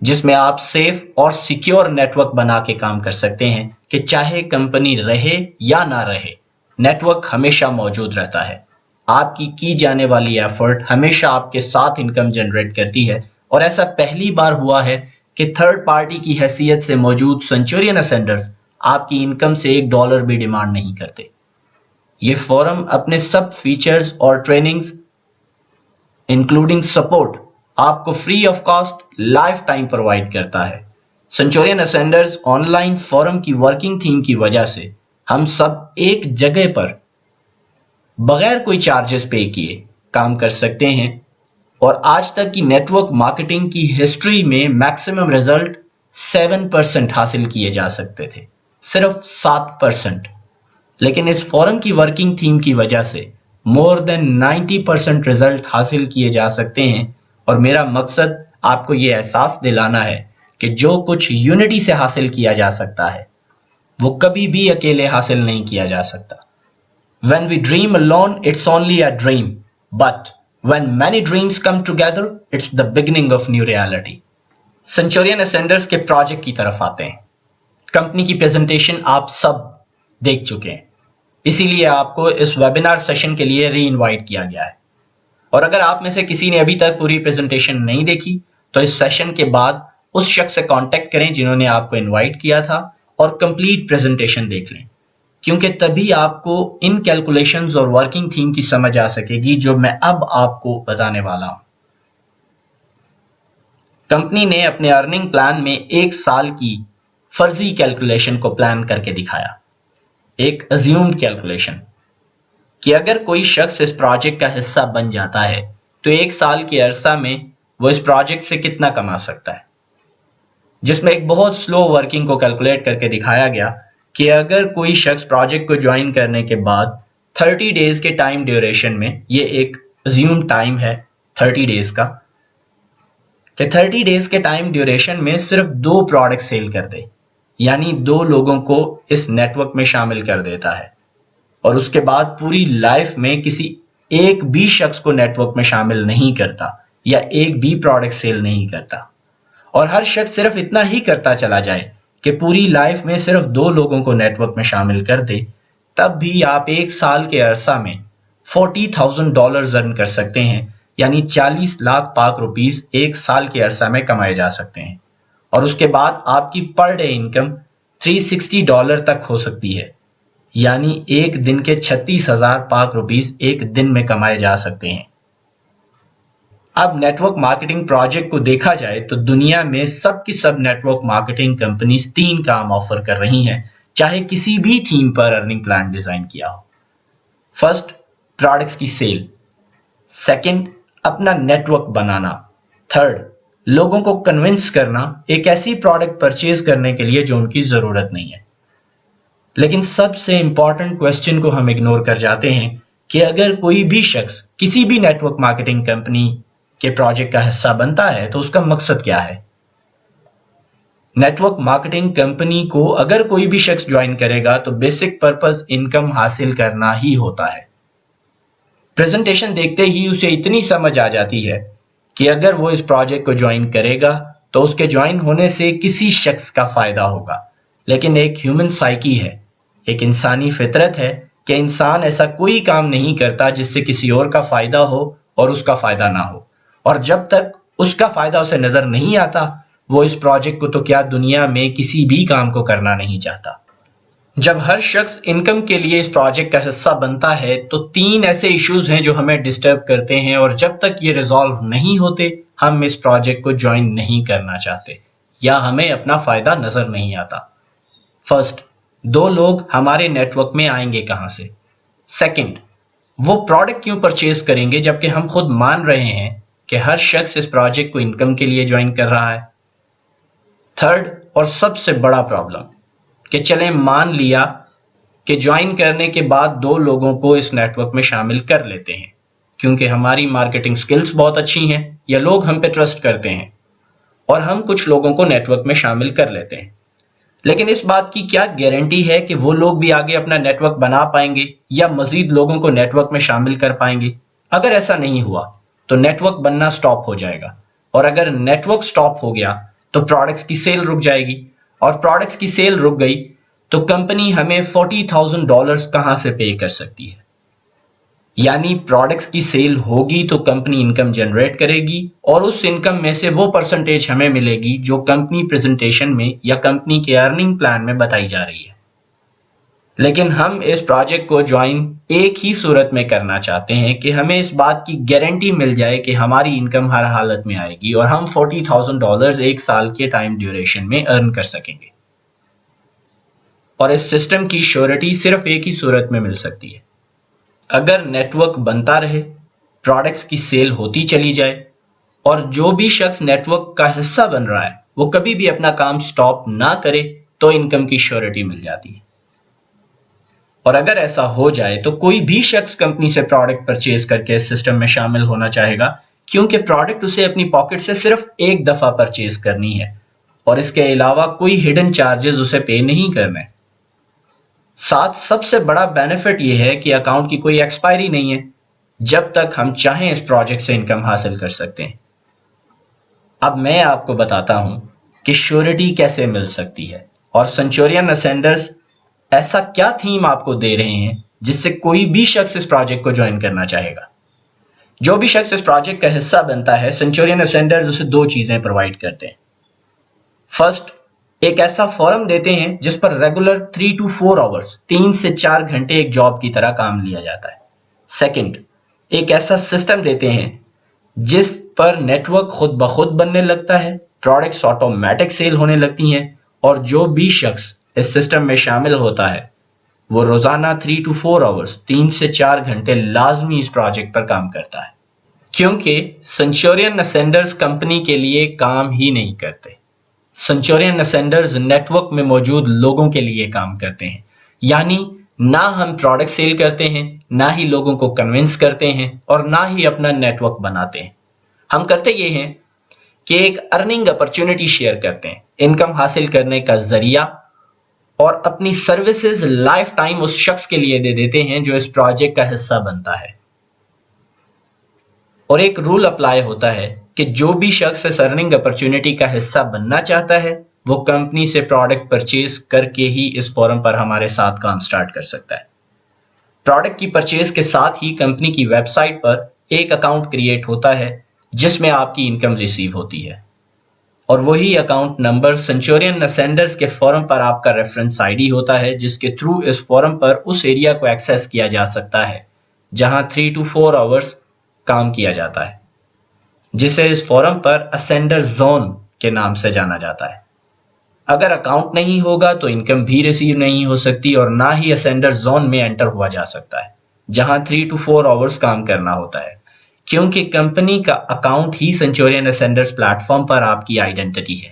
جس میں آپ سیف اور سیکیور نیٹ ورک بنا کے کام کر سکتے ہیں کہ چاہے کمپنی رہے یا نہ رہے، نیٹ ورک ہمیشہ موجود رہتا ہے۔ آپ کی جانے والی ایفرٹ ہمیشہ آپ کے ساتھ انکم جنریٹ کرتی ہے، اور ایسا پہلی بار ہوا ہے کہ تھرڈ پارٹی کی حیثیت سے موجود سینچورین اسینڈرز آپ کی انکم سے $1 بھی ڈیمانڈ نہیں کرتے۔ یہ فورم اپنے سب فیچرز اور ٹریننگز انکلوڈنگ سپورٹ آپ کو free of cost life time provide کرتا ہے۔ سینچورین اسینڈرز آن لائن فورم کی ورکنگ تھیم کی وجہ سے ہم سب ایک جگہ پر بغیر کوئی چارجز پے کیے کام کر سکتے ہیں، اور آج تک کی نیٹ ورک مارکیٹنگ کی ہسٹری میں میکسیمم رزلٹ 7% حاصل کیے جا سکتے تھے، صرف 7%، لیکن اس فورم کی ورکنگ تھیم کی وجہ سے مور دین 90% رزلٹ حاصل کیے جا سکتے ہیں۔ اور میرا مقصد آپ کو یہ احساس دلانا ہے کہ جو کچھ یونٹی سے حاصل کیا جا سکتا ہے وہ کبھی بھی اکیلے حاصل نہیں کیا جا سکتا۔ When we dream alone, it's only a dream. But when many dreams come together, it's the beginning of new reality. سینچورین اسینڈرز کے پروجیکٹ کی طرف آتے ہیں۔ کمپنی کی پریزنٹیشن آپ سب دیکھ چکے ہیں، اسی لیے آپ کو اس ویبینار سیشن کے لیے ری انوائٹ کیا گیا ہے۔ اور اگر آپ میں سے کسی نے ابھی تک پوری پریزنٹیشن نہیں دیکھی تو اس سیشن کے بعد اس شخص سے کانٹیکٹ کریں جنہوں نے آپ کو انوائٹ کیا تھا، اور کمپلیٹ پریزنٹیشن دیکھ لیں، کیونکہ تبھی آپ کو ان کیلکولیشنز اور ورکنگ تھیم کی سمجھ آ سکے گی جو میں اب آپ کو بتانے والا ہوں۔ کمپنی نے اپنے ارننگ پلان میں 1 سال کی فرضی کیلکولیشن کو پلان کر کے دکھایا، ایک ازیومڈ کیلکولیشن کہ اگر کوئی شخص اس پروجیکٹ کا حصہ بن جاتا ہے تو 1 سال کے عرصہ میں وہ اس پروجیکٹ سے کتنا کما سکتا ہے، جس میں ایک بہت سلو ورکنگ کو کیلکولیٹ کر کے دکھایا گیا کہ اگر کوئی شخص پروجیکٹ کو جوائن کرنے کے بعد 30 ڈیز کے ٹائم ڈیوریشن میں، یہ ایک ازیوم ٹائم ہے 30 ڈیز کا، کہ 30 ڈیز کے ٹائم ڈیوریشن میں صرف 2 پروڈکٹ سیل کر دے، یعنی 2 لوگوں کو اس نیٹ ورک میں شامل کر دیتا ہے، اور اس کے بعد پوری لائف میں کسی ایک بھی شخص کو نیٹ ورک میں شامل نہیں کرتا یا ایک بھی پروڈکٹ سیل نہیں کرتا، اور ہر شخص صرف اتنا ہی کرتا چلا جائے کہ پوری لائف میں صرف 2 لوگوں کو نیٹ ورک میں شامل کر دے، تب بھی آپ 1 سال کے عرصہ میں $40,000 ارن کر سکتے ہیں، یعنی 40 لاکھ پاک روپیز 1 سال کے عرصہ میں کمائے جا سکتے ہیں، اور اس کے بعد آپ کی پر ڈے انکم $360 تک ہو سکتی ہے، یعنی ایک دن کے 36,000 پاک روپیز ایک دن میں کمائے جا سکتے ہیں۔ اب نیٹ ورک مارکیٹنگ پروجیکٹ کو دیکھا جائے تو دنیا میں سب کی سب نیٹ ورک مارکیٹنگ کمپنیز 3 کام آفر کر رہی ہیں، چاہے کسی بھی تھیم پر ارننگ پلان ڈیزائن کیا ہو۔ فرسٹ، پروڈکٹس کی سیل۔ سیکنڈ، اپنا نیٹ ورک بنانا۔ تھرڈ، لوگوں کو کنونس کرنا ایک ایسی پروڈکٹ پرچیز کرنے کے لیے جو ان کی ضرورت نہیں ہے۔ لیکن سب سے امپورٹنٹ کوسچن کو ہم اگنور کر جاتے ہیں کہ اگر کوئی بھی شخص کسی بھی نیٹ ورک مارکیٹنگ کمپنی کے پروجیکٹ کا حصہ بنتا ہے تو اس کا مقصد کیا ہے؟ نیٹ ورک مارکیٹنگ کمپنی کو اگر کوئی بھی شخص جوائن کرے گا تو بیسک پرپز انکم حاصل کرنا ہی ہوتا ہے۔ پریزنٹیشن دیکھتے ہی اسے اتنی سمجھ آ جاتی ہے کہ اگر وہ اس پروجیکٹ کو جوائن کرے گا تو اس کے جوائن ہونے سے کسی شخص کا فائدہ ہوگا، لیکن ایک ہیومن سائیکی ہے، ایک انسانی فطرت ہے کہ انسان ایسا کوئی کام نہیں کرتا جس سے کسی اور کا فائدہ ہو اور اس کا فائدہ نہ ہو، اور جب تک اس کا فائدہ اسے نظر نہیں آتا وہ اس پروجیکٹ کو تو کیا دنیا میں کسی بھی کام کو کرنا نہیں چاہتا۔ جب ہر شخص انکم کے لیے اس پروجیکٹ کا حصہ بنتا ہے تو 3 ایسے ایشوز ہیں جو ہمیں ڈسٹرب کرتے ہیں، اور جب تک یہ ریزالو نہیں ہوتے ہم اس پروجیکٹ کو جوائن نہیں کرنا چاہتے یا ہمیں اپنا فائدہ نظر نہیں آتا۔ فرسٹ، 2 لوگ ہمارے نیٹ ورک میں آئیں گے کہاں سے؟ سیکنڈ، وہ پروڈکٹ کیوں پرچیز کریں گے جبکہ ہم خود مان رہے ہیں کہ ہر شخص اس پروجیکٹ کو انکم کے لیے جوائن کر رہا ہے؟ تھرڈ اور سب سے بڑا پرابلم کہ چلیں مان لیا کہ جوائن کرنے کے بعد 2 لوگوں کو اس نیٹ ورک میں شامل کر لیتے ہیں کیونکہ ہماری مارکیٹنگ سکلز بہت اچھی ہیں یا لوگ ہم پہ ٹرسٹ کرتے ہیں، اور ہم کچھ لوگوں کو نیٹ ورک میں شامل کر لیتے ہیں، لیکن اس بات کی کیا گارنٹی ہے کہ وہ لوگ بھی آگے اپنا نیٹ ورک بنا پائیں گے یا مزید لوگوں کو نیٹ ورک میں شامل کر پائیں گے؟ اگر ایسا نہیں ہوا تو نیٹ ورک بننا سٹاپ ہو جائے گا، اور اگر نیٹ ورک سٹاپ ہو گیا تو پروڈکٹس کی سیل رک جائے گی، اور پروڈکٹس کی سیل رک گئی تو کمپنی ہمیں $40,000 کہاں سے پے کر سکتی ہے؟ یعنی پروڈکٹس کی سیل ہوگی تو کمپنی انکم جنریٹ کرے گی، اور اس انکم میں سے وہ پرسنٹیج ہمیں ملے گی جو کمپنی پریزنٹیشن میں یا کمپنی کے ارننگ پلان میں بتائی جا رہی ہے۔ لیکن ہم اس پروجیکٹ کو جوائن ایک ہی صورت میں کرنا چاہتے ہیں کہ ہمیں اس بات کی گارنٹی مل جائے کہ ہماری انکم ہر حالت میں آئے گی اور ہم $40,000 1 سال کے ٹائم ڈیوریشن میں ارن کر سکیں گے، اور اس سسٹم کی شیورٹی صرف ایک ہی صورت میں مل سکتی ہے، اگر نیٹ ورک بنتا رہے، پروڈکٹس کی سیل ہوتی چلی جائے، اور جو بھی شخص نیٹ ورک کا حصہ بن رہا ہے وہ کبھی بھی اپنا کام سٹاپ نہ کرے تو انکم کی شیورٹی مل جاتی ہے۔ اور اگر ایسا ہو جائے تو کوئی بھی شخص کمپنی سے پروڈکٹ پرچیز کر کے اس سسٹم میں شامل ہونا چاہے گا، کیونکہ پروڈکٹ اسے اپنی پاکٹ سے صرف ایک دفعہ پرچیز کرنی ہے اور اس کے علاوہ کوئی ہڈن چارجز اسے پے نہیں کرنے۔ ساتھ سب سے بڑا بینیفٹ یہ ہے کہ اکاؤنٹ کی کوئی ایکسپائری نہیں ہے، جب تک ہم چاہیں اس پروجیکٹ سے انکم حاصل کر سکتے ہیں۔ اب میں آپ کو بتاتا ہوں کہ شیورٹی کیسے مل سکتی ہے، اور سینچورین اسینڈرز ایسا کیا تھیم آپ کو دے رہے ہیں جس سے کوئی بھی شخص اس پروجیکٹ کو جوائن کرنا چاہے گا۔ جو بھی شخص اس پروجیکٹ کا حصہ بنتا ہے سینچورین اسینڈرز اسے 2 چیزیں پرووائڈ کرتے ہیں۔ فرسٹ، ایک ایسا فورم دیتے ہیں جس پر ریگولر 3 to 4 آورز 3 سے 4 گھنٹے ایک جاب کی طرح کام لیا جاتا ہے۔ سیکنڈ، ایک ایسا سسٹم دیتے ہیں جس پر نیٹ ورک خود بخود بننے لگتا ہے، پروڈکٹس آٹومیٹک سیل ہونے لگتی ہیں، اور جو بھی شخص اس سسٹم میں شامل ہوتا ہے وہ روزانہ 3 to 4 آورز 3 سے 4 گھنٹے لازمی اس پروجیکٹ پر کام کرتا ہے، کیونکہ سینچورین اسینڈرز کمپنی کے لیے کام ہی نہیں کرتے، سینچورین اسینڈرز نیٹ ورک میں موجود لوگوں کے لیے کام کرتے ہیں۔ یعنی نہ ہم پروڈکٹ سیل کرتے ہیں، نہ ہی لوگوں کو کنونس کرتے ہیں، اور نہ ہی اپنا نیٹ ورک بناتے ہیں۔ ہم کرتے یہ ہیں کہ ایک ارننگ اپرچونٹی شیئر کرتے ہیں، انکم حاصل کرنے کا ذریعہ، اور اپنی سروسز لائف ٹائم اس شخص کے لیے دے دیتے ہیں جو اس پروجیکٹ کا حصہ بنتا ہے۔ اور ایک رول اپلائی ہوتا ہے کہ جو بھی شخص اس ارننگ اپرچونٹی کا حصہ بننا چاہتا ہے وہ کمپنی سے پروڈکٹ پرچیز کر کے ہی اس فورم پر ہمارے ساتھ کام سٹارٹ کر سکتا ہے۔ پروڈکٹ کی پرچیز کے ساتھ ہی کمپنی کی ویب سائٹ پر ایک اکاؤنٹ کریٹ ہوتا ہے جس میں آپ کی انکم ریسیو ہوتی ہے، اور وہی اکاؤنٹ نمبر سینچورین اسینڈرز کے فورم پر آپ کا ریفرنس آئی ڈی ہوتا ہے، جس کے تھرو اس فورم پر اس ایریا کو ایکسیس کیا جا سکتا ہے جہاں 3 to 4 آورز کام کیا جاتا ہے، جسے اس فورم پر اسینڈر زون کے نام سے جانا جاتا ہے۔ اگر اکاؤنٹ نہیں ہوگا تو انکم بھی ریسیو نہیں ہو سکتی، اور نہ ہی اسینڈر زون میں انٹر ہوا جا سکتا ہے جہاں 3 to 4 آورز کام کرنا ہوتا ہے، کیونکہ کمپنی کا اکاؤنٹ ہی سینچورین اسینڈرز پلیٹ فارم پر آپ کی آئیڈینٹی ہے۔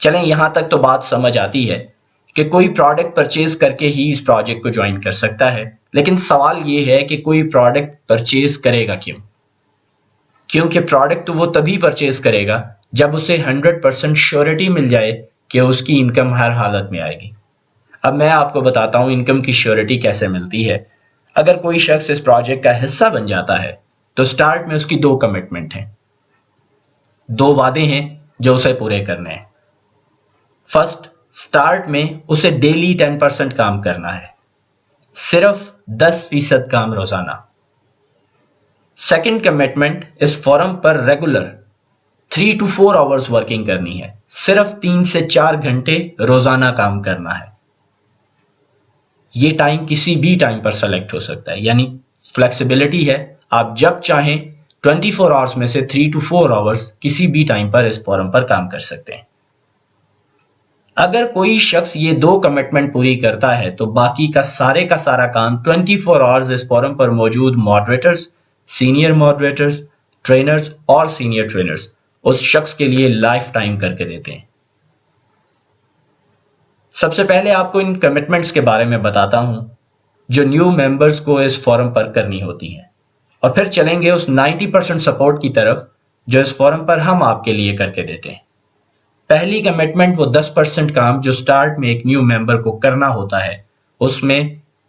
چلیں یہاں تک تو بات سمجھ آتی ہے کہ کوئی پروڈکٹ پرچیز کر کے ہی اس پروجیکٹ کو جوائن کر سکتا ہے، لیکن سوال یہ ہے کہ کوئی پروڈکٹ پرچیز کرے گا کیوں؟ کیونکہ پروڈکٹ تو وہ تبھی پرچیز کرے گا جب اسے 100% شیورٹی مل جائے کہ اس کی انکم ہر حالت میں آئے گی۔ اب میں آپ کو بتاتا ہوں انکم کی شیورٹی کیسے ملتی ہے۔ اگر کوئی شخص اس پروجیکٹ کا حصہ بن جاتا ہے تو سٹارٹ میں اس کی 2 کمٹمنٹ ہیں، 2 وعدے ہیں جو اسے پورے کرنے ہیں۔ فرسٹ، سٹارٹ میں اسے ڈیلی 10% کام کرنا ہے، صرف 10% کام روزانہ. سیکنڈ کمٹمنٹ، اس فورم پر ریگولر 3 to 4 آورز ورکنگ کرنی ہے. صرف 3 سے 4 گھنٹے روزانہ کام کرنا ہے. یہ ٹائم کسی بھی ٹائم پر سلیکٹ ہو سکتا ہے، یعنی فلیکسیبلٹی ہے. آپ جب چاہیں 24 آورز میں سے 3 to 4 آورز کسی بھی ٹائم پر اس فورم پر کام کر سکتے ہیں. اگر کوئی شخص یہ 2 کمٹمنٹ پوری کرتا ہے تو باقی کا سارا کام 24 آورز اس فورم پر موجود ماڈریٹرز، سینئر ماڈریٹرز، ٹرینرز اور سینئر ٹرینرز اس شخص کے لیے لائف ٹائم کر کے دیتے ہیں. سب سے پہلے آپ کو ان کمٹمنٹس کے بارے میں بتاتا ہوں جو نیو ممبرز کو اس فورم پر کرنی ہوتی ہیں، اور پھر چلیں گے اس 90% سپورٹ کی طرف جو اس فورم پر ہم آپ کے لیے کر کے دیتے ہیں. پہلی کمٹمنٹ وہ 10% کام جو سٹارٹ میں ایک نیو ممبر کو کرنا ہوتا ہے. اس میں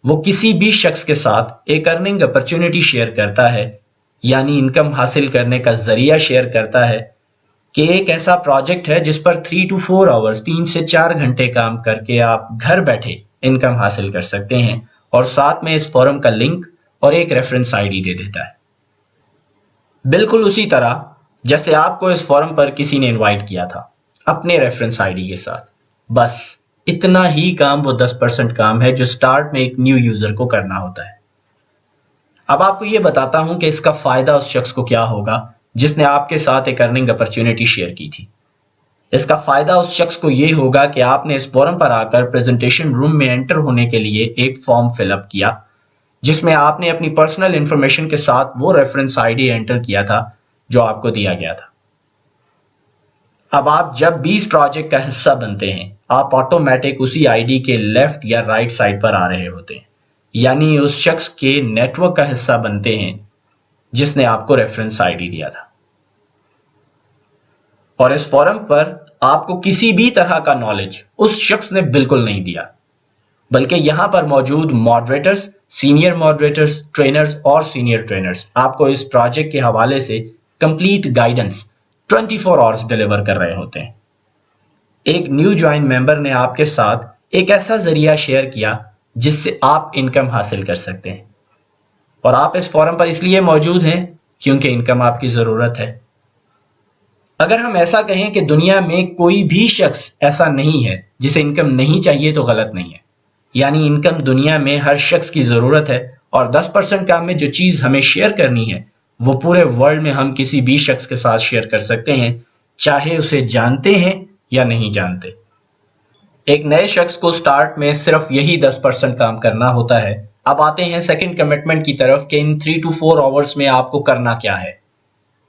وہ کسی بھی شخص کے ساتھ ایک ارننگ اپرچونٹی شیئر کرتا ہے، یعنی انکم حاصل کرنے کا ذریعہ شیئر کرتا ہے کہ ایک ایسا پروجیکٹ ہے جس پر 3 to 4 آورز 3 سے 4 گھنٹے کام کر کے آپ گھر بیٹھے انکم حاصل کر سکتے ہیں، اور ساتھ میں اس فورم کا لنک اور ایک ریفرنس آئی ڈی دے دیتا ہے. بالکل اسی طرح جیسے آپ کو اس فورم پر کسی نے انوائٹ کیا تھا اپنے ریفرنس آئی ڈی کے ساتھ. بس اتنا ہی کام وہ 10% کام ہے جو سٹارٹ میں ایک نیو یوزر کو کرنا ہوتا ہے. اب آپ کو یہ بتاتا ہوں کہ اس کا فائدہ اس شخص کو کیا ہوگا جس نے آپ کے ساتھ ایک ارننگ اپرچونٹی شیئر کی تھی. اس کا فائدہ اس شخص کو یہ ہوگا کہ آپ نے اس فورم پر آ کر پریزنٹیشن روم میں انٹر ہونے کے لیے ایک فارم فل اپ کیا جس میں آپ نے اپنی پرسنل انفارمیشن کے ساتھ وہ ریفرنس آئی ڈی انٹر کیا تھا جو آپ کو دیا گیا تھا. اب آپ جب بھی اس پروجیکٹ کا حصہ بنتے ہیں آپ آٹومیٹک اسی آئی ڈی کے لیفٹ یا رائٹ سائڈ پر آ رہے ہوتے ہیں، یعنی اس شخص کے نیٹ ورک کا حصہ بنتے ہیں جس نے آپ کو ریفرنس آئی ڈی دیا تھا. اور اس فورم پر آپ کو کسی بھی طرح کا نالج اس شخص نے بالکل نہیں دیا، بلکہ یہاں پر موجود ماڈریٹرز، سینئر ماڈریٹرز، ٹرینرز اور سینئر ٹرینرز آپ کو اس پروجیکٹ کے حوالے سے کمپلیٹ گائیڈنس 24 آورز ڈیلیور کر رہے ہوتے ہیں. ایک نیو جوائن ممبر نے آپ کے ساتھ ایک ایسا ذریعہ شیئر کیا جس سے آپ انکم حاصل کر سکتے ہیں، اور آپ اس فورم پر اس لیے موجود ہیں کیونکہ انکم آپ کی ضرورت ہے. اگر ہم ایسا کہیں کہ دنیا میں کوئی بھی شخص ایسا نہیں ہے جسے انکم نہیں چاہیے تو غلط نہیں ہے. یعنی انکم دنیا میں ہر شخص کی ضرورت ہے، اور 10% کام میں جو چیز ہمیں شیئر کرنی ہے وہ پورے ورلڈ میں ہم کسی بھی شخص کے ساتھ شیئر کر سکتے ہیں، چاہے اسے جانتے ہیں یا نہیں جانتے. ایک نئے شخص کو سٹارٹ میں صرف یہی 10% کام کرنا ہوتا ہے. اب آتے ہیں سیکنڈ کمٹمنٹ کی طرف کہ ان 3 to 4 آورز میں آپ کو کرنا کیا ہے.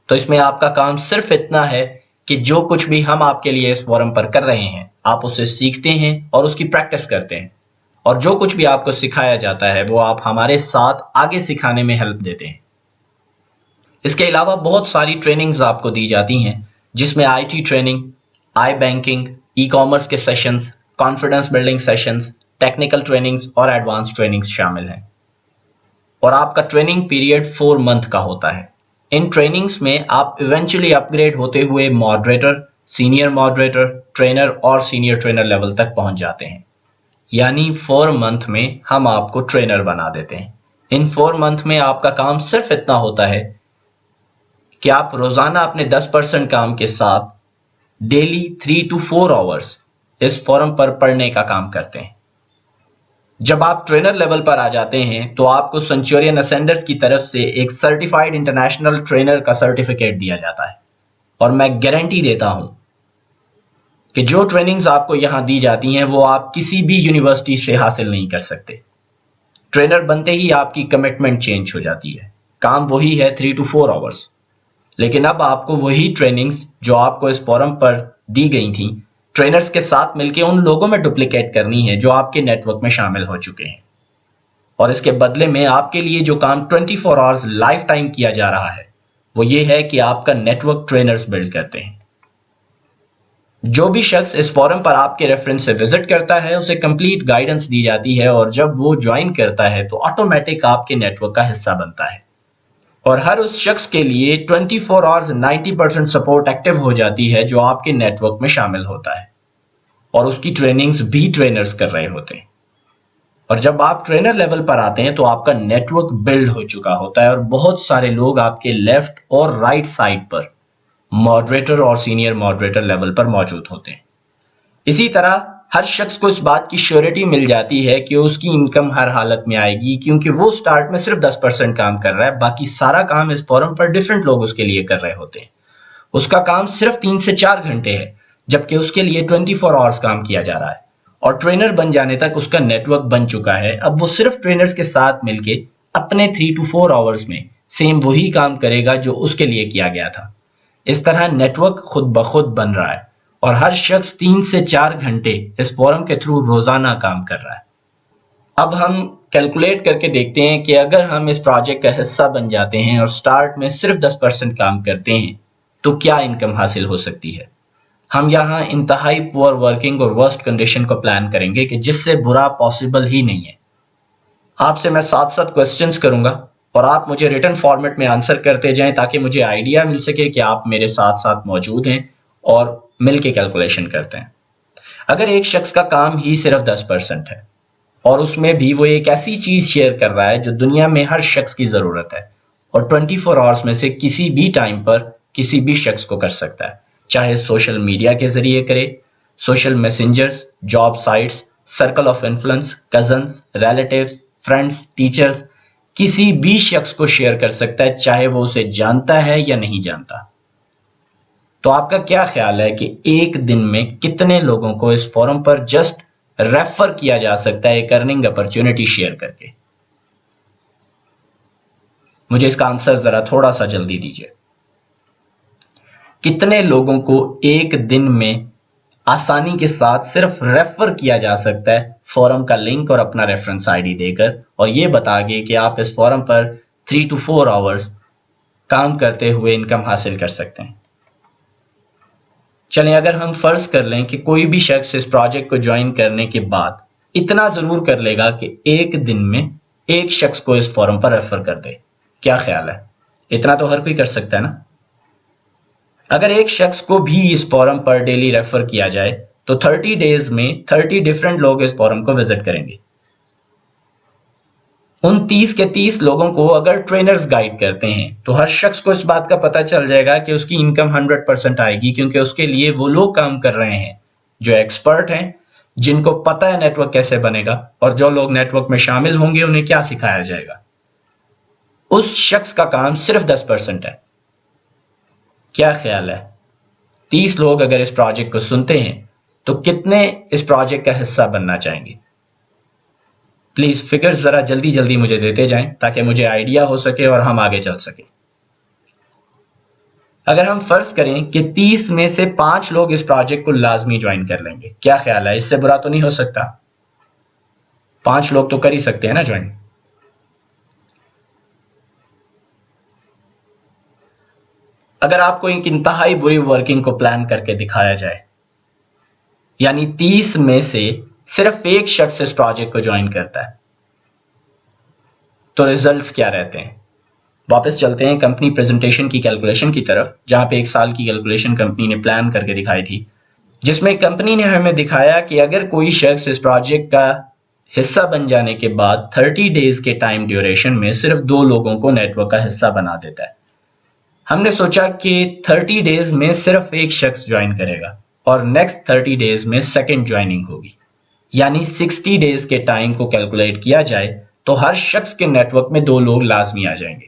تو اس میں آپ کا کام صرف اتنا ہے کہ جو کچھ بھی ہم آپ کے لیے اس فورم پر کر رہے ہیں آپ اسے سیکھتے ہیں اور اس کی پریکٹس کرتے ہیں، اور جو کچھ بھی آپ کو سکھایا جاتا ہے وہ آپ ہمارے ساتھ آگے سکھانے میں ہیلپ دیتے ہیں. اس کے علاوہ بہت ساری ٹریننگز آپ کو دی جاتی ہیں جس میں I T training, I banking, e commerce کے sessions, confidence building sessions, technical trainings اور ایڈوانس ٹریننگز شامل ہیں. اور آپ کا ٹریننگ پیریڈ 4 منتھ کا ہوتا ہے. ان ٹریننگز میں آپ ایونچولی اپ گریڈ ہوتے ہوئے ماڈریٹر، سینئر ماڈریٹر، ٹرینر اور سینئر ٹرینر لیول تک پہنچ جاتے ہیں. یعنی 4 منتھ میں ہم آپ کو ٹرینر بنا دیتے ہیں. ان 4 منتھ میں آپ کا کام صرف اتنا ہوتا ہے کہ آپ روزانہ اپنے 10% کام کے ساتھ ڈیلی 3 to 4 آورز اس فورم پر پڑھنے کا کام کرتے ہیں. جب آپ ٹرینر لیول پر آ جاتے ہیں تو آپ کو سینچورین اسینڈرز کی طرف سے ایک سرٹیفائیڈ انٹرنیشنل ٹرینر کا سرٹیفکیٹ دیا جاتا ہے، اور میں گارنٹی دیتا ہوں کہ جو ٹریننگز آپ کو یہاں دی جاتی ہیں وہ آپ کسی بھی یونیورسٹی سے حاصل نہیں کر سکتے. ٹرینر بنتے ہی آپ کی کمٹمنٹ چینج ہو جاتی ہے. کام وہی ہے 3 to 4 آورز، لیکن اب آپ کو وہی ٹریننگز جو آپ کو اس فورم پر دی گئی تھیں ٹرینرز کے ساتھ مل کے ان لوگوں میں ڈپلیکیٹ کرنی ہے جو آپ کے نیٹ ورک میں شامل ہو چکے ہیں. اور اس کے بدلے میں آپ کے لیے جو کام 24 آورز لائف ٹائم کیا جا رہا ہے وہ یہ ہے کہ آپ کا نیٹ ورک ٹرینرز بلڈ کرتے ہیں. جو بھی شخص اس فورم پر آپ کے ریفرنس سے وزٹ کرتا ہے اسے کمپلیٹ گائیڈنس دی جاتی ہے، اور جب وہ جوائن کرتا ہے تو آٹومیٹک آپ کے نیٹ ورک کا حصہ بنتا ہے. اور ہر اس شخص کے لیے 24 آورز 90% سپورٹ ایکٹیو ہو جاتی ہے جو آپ کے نیٹ ورک میں شامل ہوتا ہے، اور اس کی ٹریننگز بھی ٹرینرز کر رہے ہوتے ہیں. اور جب آپ ٹرینر لیول پر آتے ہیں تو آپ کا نیٹ ورک بلڈ ہو چکا ہوتا ہے اور بہت سارے لوگ آپ کے لیفٹ اور رائٹ سائڈ پر ماڈریٹر اور سینئر ماڈریٹر لیول پر موجود ہوتے ہیں. اسی طرح ہر شخص کو اس بات کی شیورٹی مل جاتی ہے کہ اس کی انکم ہر حالت میں آئے گی، کیونکہ وہ سٹارٹ میں صرف 10% کام کر رہا ہے، باقی سارا کام اس فورم پر ڈیفرنٹ لوگ اس کے لیے کر رہے ہوتے ہیں. اس کا کام صرف 3 سے 4 گھنٹے ہے، جبکہ اس کے لیے 24 آورز کام کیا جا رہا ہے. اور ٹرینر بن جانے تک اس کا نیٹ ورک بن چکا ہے. اب وہ صرف ٹرینرز کے ساتھ مل کے اپنے 3 to 4 آورز میں سیم وہی کام کرے گا جو اس کے لیے کیا گیا تھا. اس طرح نیٹ ورک خود بخود بن رہا ہے اور ہر شخص 3 سے 4 گھنٹے اس فورم کے تھرو روزانہ کام کر رہا ہے. اب ہم کیلکولیٹ کر کے دیکھتے ہیں کہ اگر ہم اس پروجیکٹ کا حصہ بن جاتے ہیں اور سٹارٹ میں صرف 10% کام کرتے ہیں تو کیا انکم حاصل ہو سکتی ہے. ہم یہاں انتہائی پور ورکنگ اور ورسٹ کنڈیشن کو پلان کریں گے کہ جس سے برا پاسبل ہی نہیں ہے. آپ سے میں 7 کوسچنز کروں گا اور آپ مجھے ریٹن فارمیٹ میں آنسر کرتے جائیں تاکہ مجھے آئیڈیا مل سکے کہ آپ میرے ساتھ ساتھ موجود ہیں اور مل کے کیلکولیشن کرتے ہیں. اگر ایک شخص کا کام ہی صرف 10% ہے اور اس میں بھی وہ ایک ایسی چیز شیئر کر رہا ہے جو دنیا میں ہر شخص کی ضرورت ہے اور 24 آورز میں سے کسی بھی ٹائم پر کسی بھی شخص کو کر سکتا ہے، چاہے سوشل میڈیا کے ذریعے کرے، social messengers, job sites, circle of influence, cousins, relatives, friends, teachers, کسی بھی شخص کو شیئر کر سکتا ہے چاہے وہ اسے جانتا ہے یا نہیں جانتا. تو آپ کا کیا خیال ہے کہ ایک دن میں کتنے لوگوں کو اس فورم پر جسٹ ریفر کیا جا سکتا ہے ایک ارننگ اپرچونٹی شیئر کر کے؟ مجھے اس کا آنسر ذرا تھوڑا سا جلدی دیجیے. کتنے لوگوں کو ایک دن میں آسانی کے ساتھ صرف ریفر کیا جا سکتا ہے فورم کا لنک اور اپنا ریفرنس آئی ڈی دے کر، اور یہ بتا گے کہ آپ اس فورم پر 3 to 4 آورز کام کرتے ہوئے انکم حاصل کر سکتے ہیں؟ چلیں اگر ہم فرض کر لیں کہ کوئی بھی شخص اس پروجیکٹ کو جوائن کرنے کے بعد اتنا ضرور کر لے گا کہ ایک دن میں ایک شخص کو اس فورم پر ریفر کر دے. کیا خیال ہے؟ اتنا تو ہر کوئی کر سکتا ہے نا؟ اگر ایک شخص کو بھی اس فورم پر ڈیلی ریفر کیا جائے تو 30 ڈیز میں 30 ڈیفرنٹ لوگ اس فورم کو وزٹ کریں گے. ان 30 کے 30 لوگوں کو اگر ٹرینرز گائیڈ کرتے ہیں تو ہر شخص کو اس بات کا پتہ چل جائے گا کہ اس کی انکم 100% آئے گی، کیونکہ اس کے لیے وہ لوگ کام کر رہے ہیں جو ایکسپرٹ ہیں، جن کو پتہ ہے نیٹ ورک کیسے بنے گا، اور جو لوگ نیٹ ورک میں شامل ہوں گے انہیں کیا سکھایا جائے گا. اس شخص کا کام صرف 10% ہے. کیا خیال ہے 30 لوگ اگر اس پروجیکٹ کو سنتے ہیں تو کتنے اس پروجیکٹ کا حصہ بننا چاہیں گے؟ پلیز فگرز ذرا جلدی جلدی مجھے دیتے جائیں تاکہ مجھے آئیڈیا ہو سکے اور ہم آگے چل سکیں. اگر ہم فرض کریں کہ 30 میں سے 5 لوگ اس پروجیکٹ کو لازمی جوائن کر لیں گے، کیا خیال ہے؟ اس سے برا تو نہیں ہو سکتا؟ 5 لوگ تو کر ہی سکتے ہیں نا جوائن. اگر آپ کو ایک انتہائی بری ورکنگ کو پلان کر کے دکھایا جائے، یعنی 30 میں سے صرف ایک شخص اس پروجیکٹ کو جوائن کرتا ہے، تو ریزلٹس کیا رہتے ہیں؟ واپس چلتے ہیں کمپنی پریزنٹیشن کی کیلکولیشن کی طرف، جہاں پہ 1 سال کی کیلکولیشن کمپنی نے پلان کر کے دکھائی تھی، جس میں کمپنی نے ہمیں دکھایا کہ اگر کوئی شخص اس پروجیکٹ کا حصہ بن جانے کے بعد 30 ڈیز کے ٹائم ڈیوریشن میں صرف 2 لوگوں کو نیٹ ورک کا حصہ بنا دیتا ہے. ہم نے سوچا کہ 30 ڈیز میں صرف ایک شخص جوائن کرے گا اور نیکسٹ 30 ڈیز میں سیکنڈ جوائننگ ہوگی، یعنی 60 ڈیز کے ٹائم کو کیلکولیٹ کیا جائے تو ہر شخص کے نیٹ ورک میں 2 لوگ لازمی آ جائیں گے،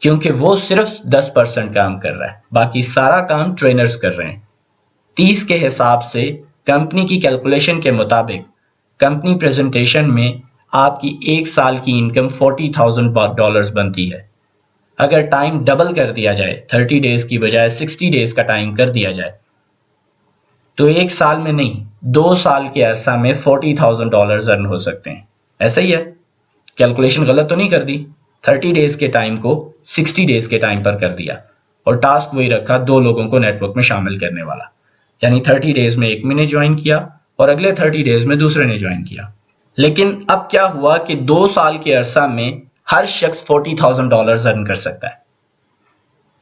کیونکہ وہ صرف 10% کام کر رہا ہے، باقی سارا کام ٹرینرز کر رہے ہیں. 30 کے حساب سے کمپنی کی کیلکولیشن کے مطابق کمپنی پریزنٹیشن میں آپ کی 1 سال کی انکم $40,000 بنتی ہے. اگر ٹائم ڈبل کر دیا جائے، 30 ڈیز کی بجائے 60 ڈیز کا ٹائم کر دیا جائے، تو 1 سال میں نہیں 2 سال کے عرصہ میں $40,000 ارن ہو سکتے ہیں. ایسا ہی ہے، کیلکولیشن غلط تو نہیں کر دی؟ 30 ڈیز کے ٹائم کو 60 ڈیز کے ٹائم پر کر دیا اور ٹاسک وہی رکھا 2 لوگوں کو نیٹ ورک میں شامل کرنے والا، یعنی 30 ڈیز میں ایک نے جوائن کیا اور اگلے 30 ڈیز میں دوسرے نے جوائن کیا. لیکن اب کیا ہوا کہ 2 سال کے عرصہ میں ہر شخص $40,000 ارن کر سکتا ہے.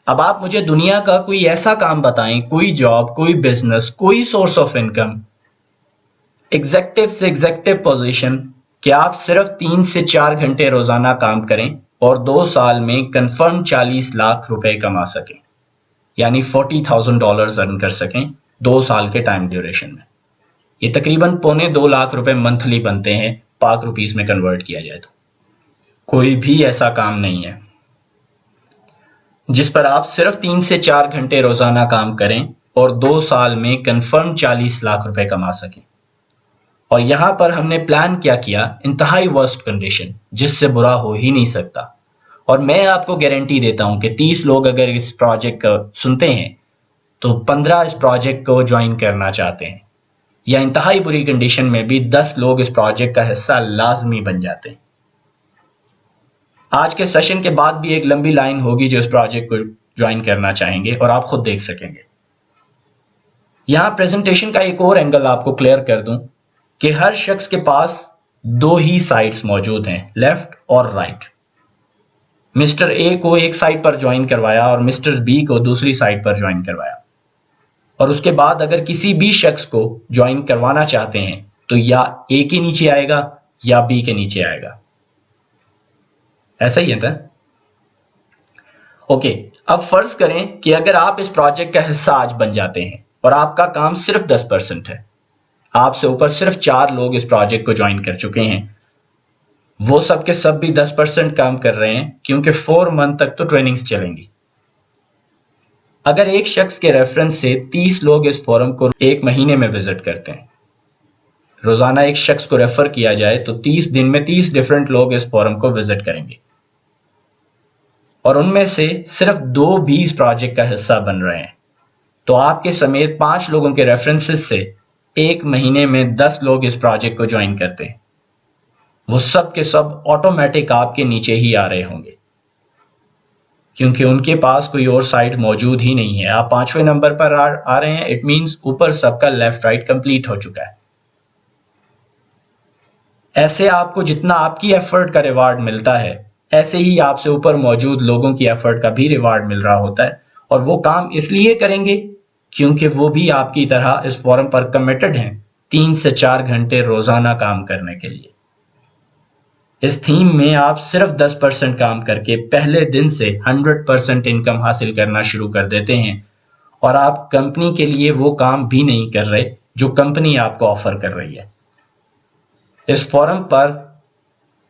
اب آپ مجھے دنیا کا کوئی ایسا کام بتائیں، کوئی جاب، کوئی بزنس، کوئی سورس آف انکم، ایگزیکٹو سے ایگزیکٹو پوزیشن کہ آپ صرف 3 سے 4 گھنٹے روزانہ کام کریں اور 2 سال میں کنفرم 40 لاکھ روپے کما سکیں، یعنی $40,000 ارن کر سکیں 2 سال کے ٹائم ڈیوریشن میں. یہ تقریباً $2.25 لاکھ منتھلی بنتے ہیں پاک روپیز میں کنورٹ کیا جائے تو. کوئی بھی ایسا کام نہیں ہے جس پر آپ صرف 3 سے 4 گھنٹے روزانہ کام کریں اور 2 سال میں کنفرم 40 لاکھ روپے کما سکیں. اور یہاں پر ہم نے پلان کیا انتہائی ورسٹ کنڈیشن جس سے برا ہو ہی نہیں سکتا. اور میں آپ کو گارنٹی دیتا ہوں کہ 30 لوگ اگر اس پروجیکٹ کو سنتے ہیں تو 15 اس پروجیکٹ کو جوائن کرنا چاہتے ہیں، یا انتہائی بری کنڈیشن میں بھی 10 لوگ اس پروجیکٹ کا حصہ لازمی بن جاتے ہیں. آج کے سیشن کے بعد بھی ایک لمبی لائن ہوگی جو اس پروجیکٹ کو جوائن کرنا چاہیں گے اور آپ خود دیکھ سکیں گے. یہاں پریزنٹیشن کا ایک اور اینگل آپ کو کلیئر کر دوں کہ ہر شخص کے پاس 2 ہی سائٹس موجود ہیں، لیفٹ اور رائٹ. مسٹر اے کو ایک سائٹ پر جوائن کروایا اور مسٹر بی کو دوسری سائٹ پر جوائن کروایا، اور اس کے بعد اگر کسی بھی شخص کو جوائن کروانا چاہتے ہیں تو یا اے کے نیچے آئے گا یا بی کے نیچے آئے گا. ایسا ہی ہے تھا. اوکے، اب فرض کریں کہ اگر آپ اس پروجیکٹ کا حصہ آج بن جاتے ہیں اور آپ کا کام صرف 10% ہے، آپ سے اوپر صرف 4 لوگ اس پروجیکٹ کو جوائن کر چکے ہیں، وہ سب کے سب بھی 10% کام کر رہے ہیں کیونکہ 4 منتھ تک تو ٹریننگز چلیں گی. اگر ایک شخص کے ریفرنس سے 30 لوگ اس فورم کو ایک مہینے میں وزٹ کرتے ہیں، روزانہ ایک شخص کو ریفر کیا جائے تو 30 دن میں 30 ڈیفرنٹ لوگ اس فورم کو وزٹ کریں گے، اور ان میں سے صرف 2 بھی اس پروجیکٹ کا حصہ بن رہے ہیں. تو آپ کے سمیت 5 لوگوں کے ریفرنسز سے ایک مہینے میں 10 لوگ اس پروجیکٹ کو جوائن کرتے ہیں. وہ سب کے سب آٹومیٹک آپ کے نیچے ہی آ رہے ہوں گے کیونکہ ان کے پاس کوئی اور سائٹ موجود ہی نہیں ہے. آپ 5ویں نمبر پر آ رہے ہیں، اٹ مینز اوپر سب کا لیفٹ رائٹ کمپلیٹ ہو چکا ہے. ایسے آپ کو جتنا آپ کی ایفرٹ کا ریوارڈ ملتا ہے، ایسے ہی آپ سے اوپر موجود لوگوں کی ایفرٹ کا بھی ریوارڈ مل رہا ہوتا ہے، اور وہ کام اس لیے کریں گے کیونکہ وہ بھی آپ کی طرح اس فورم پر کمیٹڈ ہیں 3 سے 4 گھنٹے روزانہ کام کرنے کے لیے. اس تھیم میں آپ صرف 10% کام کر کے پہلے دن سے 100% انکم حاصل کرنا شروع کر دیتے ہیں، اور آپ کمپنی کے لیے وہ کام بھی نہیں کر رہے جو کمپنی آپ کو آفر کر رہی ہے. اس فورم پر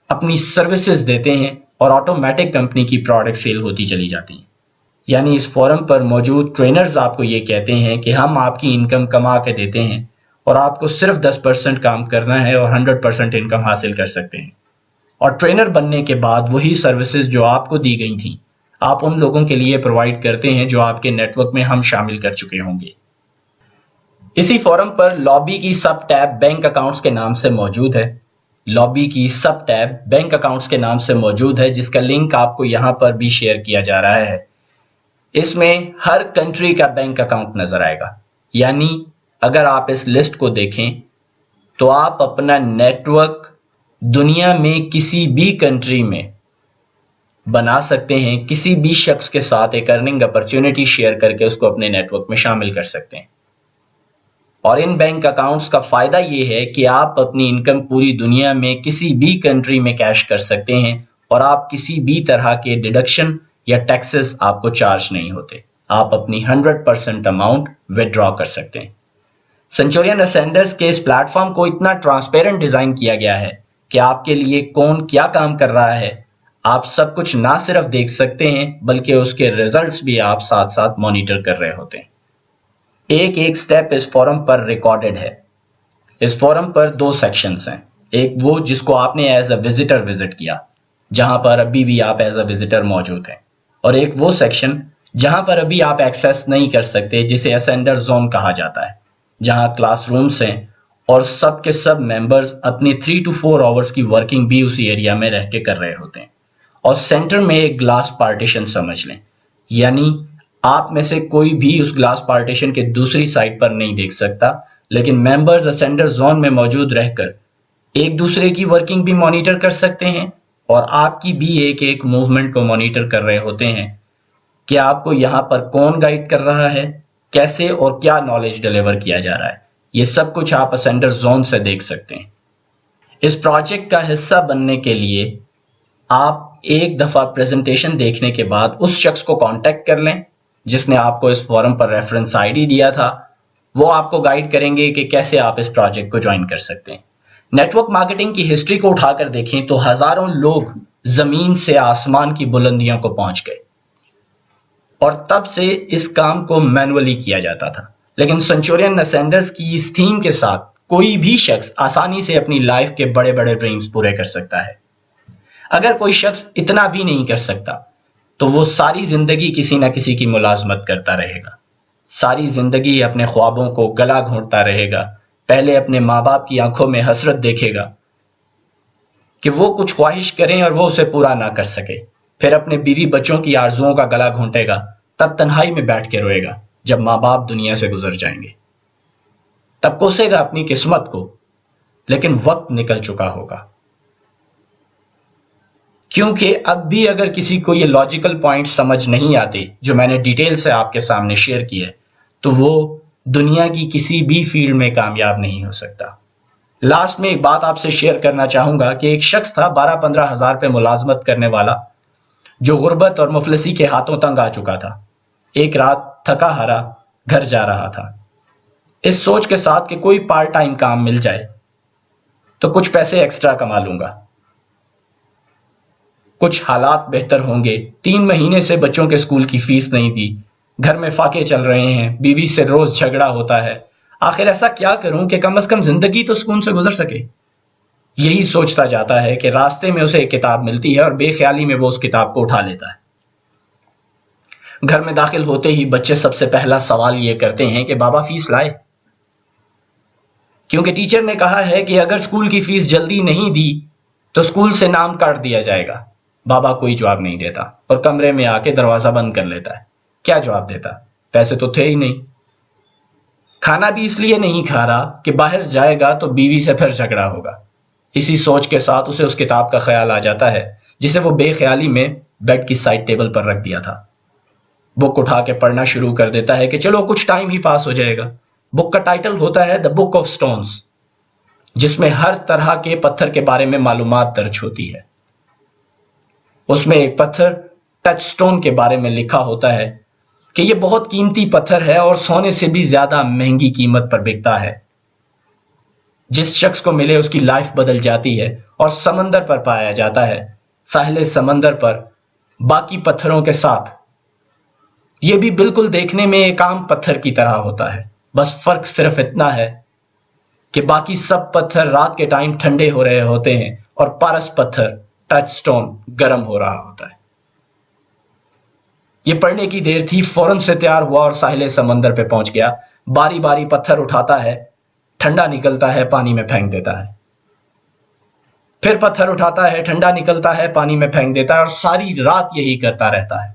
اپنی سروسز دیتے ہیں اور آٹومیٹک کمپنی کی پروڈکٹ سیل ہوتی چلی جاتی ہیں. یعنی اس فورم پر موجود ٹرینرز آپ کو یہ کہتے ہیں کہ ہم آپ کی انکم کما کے دیتے ہیں اور آپ کو صرف 10% کام کرنا ہے اور 100% انکم حاصل کر سکتے ہیں. اور ٹرینر بننے کے بعد وہی سروسز جو آپ کو دی گئی تھیں آپ ان لوگوں کے لیے پرووائڈ کرتے ہیں جو آپ کے نیٹ ورک میں ہم شامل کر چکے ہوں گے. اسی فورم پر لابی کی سب ٹیب بینک اکاؤنٹس کے نام سے موجود ہے. لابی کی سب ٹیب بینک اکاؤنٹس کے نام سے موجود ہے، جس کا لنک آپ کو یہاں پر بھی شیئر کیا جا رہا ہے. اس میں ہر کنٹری کا بینک اکاؤنٹ نظر آئے گا. یعنی اگر آپ اس لسٹ کو دیکھیں تو آپ اپنا نیٹ ورک دنیا میں کسی بھی کنٹری میں بنا سکتے ہیں، کسی بھی شخص کے ساتھ ایک ارننگ اپرچونٹی شیئر کر کے اس کو اپنے نیٹ ورک میں شامل کر سکتے ہیں. اور ان بینک اکاؤنٹس کا فائدہ یہ ہے کہ آپ اپنی انکم پوری دنیا میں کسی بھی کنٹری میں کیش کر سکتے ہیں، اور آپ کسی بھی طرح کے ڈیڈکشن یا ٹیکسز آپ کو چارج نہیں ہوتے. آپ اپنی 100% اماؤنٹ وِدڈرا کر سکتے ہیں. سینچورین اسینڈرز کے اس پلیٹ فارم کو اتنا ٹرانسپیرنٹ ڈیزائن کیا گیا ہے کہ آپ کے لیے کون کیا کام کر رہا ہے آپ سب کچھ نہ صرف دیکھ سکتے ہیں بلکہ اس کے ریزلٹس بھی آپ ساتھ ساتھ مانیٹر کر رہے ہوتے ہیں. ایک ایک سٹیپ اس فورم پر ریکارڈڈ ہے. اس فورم پر 2 سیکشنز ہیں. ایک وہ جس کو آپ نے ایز اے وزٹر وزٹ کیا، جہاں پر ابھی بھی آپ ایز اے وزٹر موجود ہیں، اور ایک وہ سیکشن جہاں پر ابھی آپ ایکسیس نہیں کر سکتے جسے اسینڈر زون کہا جاتا ہے، جہاں کلاس رومز ہیں اور سب کے سب ممبرز اپنی 3 to 4 آورز کی ورکنگ بھی اسی ایریا میں رہ کے کر رہے ہوتے ہیں. اور سینٹر میں ایک گلاس پارٹیشن سمجھ لیں، یعنی آپ میں سے کوئی بھی اس گلاس پارٹیشن کے دوسری سائڈ پر نہیں دیکھ سکتا، لیکن ممبرز اسینڈر زون میں موجود رہ کر ایک دوسرے کی ورکنگ بھی مانیٹر کر سکتے ہیں اور آپ کی بھی ایک ایک موومنٹ کو مانیٹر کر رہے ہوتے ہیں کہ آپ کو یہاں پر کون گائیڈ کر رہا ہے، کیسے اور کیا نالج ڈیلیور کیا جا رہا ہے. یہ سب کچھ آپ اسینڈر زون سے دیکھ سکتے ہیں. اس پروجیکٹ کا حصہ بننے کے لیے آپ ایک دفعہ پریزنٹیشن دیکھنے کے بعد اس شخص کو کانٹیکٹ کر لیں جس نے آپ کو اس فورم پر ریفرنس آئی ڈی دیا تھا. وہ آپ کو گائیڈ کریں گے کہ کیسے آپ اس پروجیکٹ کو جوائن کر سکتے ہیں. نیٹ ورک مارکیٹنگ کی ہسٹری کو اٹھا کر دیکھیں تو ہزاروں لوگ زمین سے آسمان کی بلندیوں کو پہنچ گئے، اور تب سے اس کام کو مینولی کیا جاتا تھا. لیکن سنچورین نسینڈرز کی اس تھیم کے ساتھ کوئی بھی شخص آسانی سے اپنی لائف کے بڑے بڑے ڈریمز پورے کر سکتا ہے. اگر کوئی شخص اتنا بھی نہیں کر سکتا تو وہ ساری زندگی کسی نہ کسی کی ملازمت کرتا رہے گا، ساری زندگی اپنے خوابوں کو گلا گھونٹتا رہے گا. پہلے اپنے ماں باپ کی آنکھوں میں حسرت دیکھے گا کہ وہ کچھ خواہش کریں اور وہ اسے پورا نہ کر سکے، پھر اپنے بیوی بچوں کی آرزوؤں کا گلا گھونٹے گا، تب تنہائی میں بیٹھ کے روئے گا جب ماں باپ دنیا سے گزر جائیں گے. تب کوسے گا اپنی قسمت کو، لیکن وقت نکل چکا ہوگا. کیونکہ اب بھی اگر کسی کو یہ لاجیکل پوائنٹ سمجھ نہیں آتے جو میں نے ڈیٹیل سے آپ کے سامنے شیئر کیے، تو وہ دنیا کی کسی بھی فیلڈ میں کامیاب نہیں ہو سکتا. لاسٹ میں ایک بات آپ سے شیئر کرنا چاہوں گا کہ ایک شخص تھا 12-15 ہزار پہ ملازمت کرنے والا، جو غربت اور مفلسی کے ہاتھوں تنگ آ چکا تھا. ایک رات تھکا ہارا گھر جا رہا تھا، اس سوچ کے ساتھ کہ کوئی پارٹ ٹائم کام مل جائے تو کچھ پیسے ایکسٹرا کما لوں گا، کچھ حالات بہتر ہوں گے. 3 مہینے سے بچوں کے سکول کی فیس نہیں تھی، گھر میں فاقے چل رہے ہیں، بیوی سے روز جھگڑا ہوتا ہے. آخر ایسا کیا کروں کہ کم از کم زندگی تو سکون سے گزر سکے. یہی سوچتا جاتا ہے کہ راستے میں اسے ایک کتاب ملتی ہے اور بے خیالی میں وہ اس کتاب کو اٹھا لیتا ہے. گھر میں داخل ہوتے ہی بچے سب سے پہلا سوال یہ کرتے ہیں کہ بابا فیس لائے؟ کیونکہ ٹیچر نے کہا ہے کہ اگر سکول کی فیس جلدی نہیں دی تو سکول سے نام کاٹ دیا جائے گا. بابا کوئی جواب نہیں دیتا اور کمرے میں آ کے دروازہ بند کر لیتا ہے. کیا جواب دیتا؟ پیسے تو تھے ہی نہیں. کھانا بھی اس لیے نہیں کھا رہا کہ باہر جائے گا تو بیوی سے پھر جھگڑا ہوگا. اسی سوچ کے ساتھ اسے اس کتاب کا خیال آ جاتا ہے جسے وہ بے خیالی میں بیڈ کی سائڈ ٹیبل پر رکھ دیا تھا. بک اٹھا کے پڑھنا شروع کر دیتا ہے کہ چلو کچھ ٹائم ہی پاس ہو جائے گا. بک کا ٹائٹل ہوتا ہے دا بک آف سٹونز، جس میں ہر طرح کے پتھر کے بارے میں معلومات درج ہوتی ہے. اس میں ایک پتھر ٹچ سٹون کے بارے میں لکھا ہوتا ہے کہ یہ بہت قیمتی پتھر ہے اور سونے سے بھی زیادہ مہنگی قیمت پر بکتا ہے. جس شخص کو ملے اس کی لائف بدل جاتی ہے. اور سمندر پر پایا جاتا ہے، ساحل سمندر پر باقی پتھروں کے ساتھ. یہ بھی بالکل دیکھنے میں ایک عام پتھر کی طرح ہوتا ہے، بس فرق صرف اتنا ہے کہ باقی سب پتھر رات کے ٹائم ٹھنڈے ہو رہے ہوتے ہیں اور پارس پتھر ٹچ سٹون گرم ہو رہا ہوتا ہے. یہ پڑھنے کی دیر تھی، فوراً سے تیار ہوا اور ساحل سمندر پہ پہنچ گیا. باری باری پتھر اٹھاتا ہے، ٹھنڈا نکلتا ہے، پانی میں پھینک دیتا ہے. پھر پتھر اٹھاتا ہے، ٹھنڈا نکلتا ہے، پانی میں پھینک دیتا ہے، اور ساری رات یہی کرتا رہتا ہے.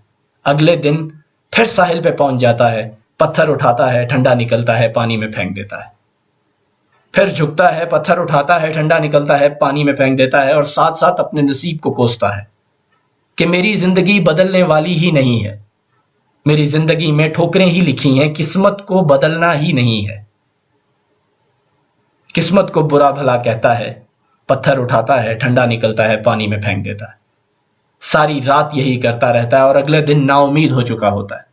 اگلے دن پھر ساحل پہ پہنچ جاتا ہے، پتھر اٹھاتا ہے، ٹھنڈا نکلتا ہے، پانی میں پھینک دیتا ہے. پھر جھکتا ہے، پتھر اٹھاتا ہے، ٹھنڈا نکلتا ہے، پانی میں پھینک دیتا ہے، اور ساتھ ساتھ اپنے نصیب کو کوستا ہے کہ میری زندگی بدلنے والی ہی نہیں ہے، میری زندگی میں ٹھوکریں ہی لکھی ہیں، قسمت کو بدلنا ہی نہیں ہے. قسمت کو برا بھلا کہتا ہے، پتھر اٹھاتا ہے، ٹھنڈا نکلتا ہے، پانی میں پھینک دیتا ہے. ساری رات یہی کرتا رہتا ہے اور اگلے دن نا امید ہو چکا ہوتا ہے.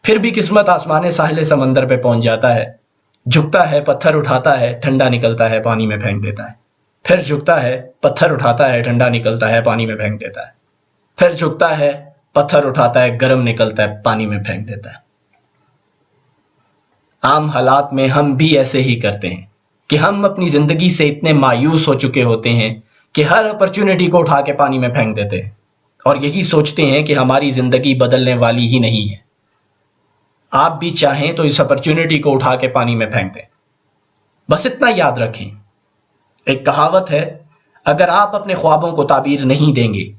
پھر بھی قسمت آسمانے ساحل سمندر پہ پہنچ جاتا ہے، جھکتا ہے، پتھر اٹھاتا ہے، ٹھنڈا نکلتا ہے، پانی میں پھینک دیتا ہے. پھر جھکتا ہے، پتھر اٹھاتا ہے، ٹھنڈا نکلتا ہے، پانی میں پھینک دیتا ہے. پھر جھکتا ہے، پتھر اٹھاتا ہے، گرم نکلتا ہے، پانی میں پھینک دیتا ہے. عام حالات میں ہم بھی ایسے ہی کرتے ہیں کہ ہم اپنی زندگی سے اتنے مایوس ہو چکے ہوتے ہیں کہ ہر اپرچونٹی کو اٹھا کے پانی میں پھینک دیتے ہیں اور یہی سوچتے ہیں کہ ہماری زندگی بدلنے والی ہی نہیں ہے. آپ بھی چاہیں تو اس اپرچونٹی کو اٹھا کے پانی میں پھینک دیں. بس اتنا یاد رکھیں، ایک کہاوت ہے، اگر آپ اپنے خوابوں کو تعبیر نہیں دیں گے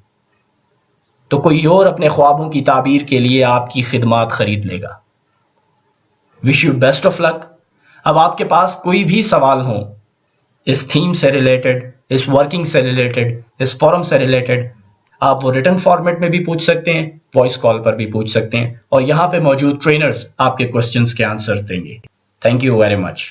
تو کوئی اور اپنے خوابوں کی تعبیر کے لیے آپ کی خدمات خرید لے گا. وش یو بیسٹ آف لک. اب آپ کے پاس کوئی بھی سوال ہو اس تھیم سے ریلیٹڈ، اس ورکنگ سے ریلیٹڈ، اس فورم سے ریلیٹڈ، آپ وہ ریٹن فارمیٹ میں بھی پوچھ سکتے ہیں، وائس کال پر بھی پوچھ سکتے ہیں، اور یہاں پہ موجود ٹرینرز آپ کے کوسچنز کے آنسر دیں گے. Thank you very much.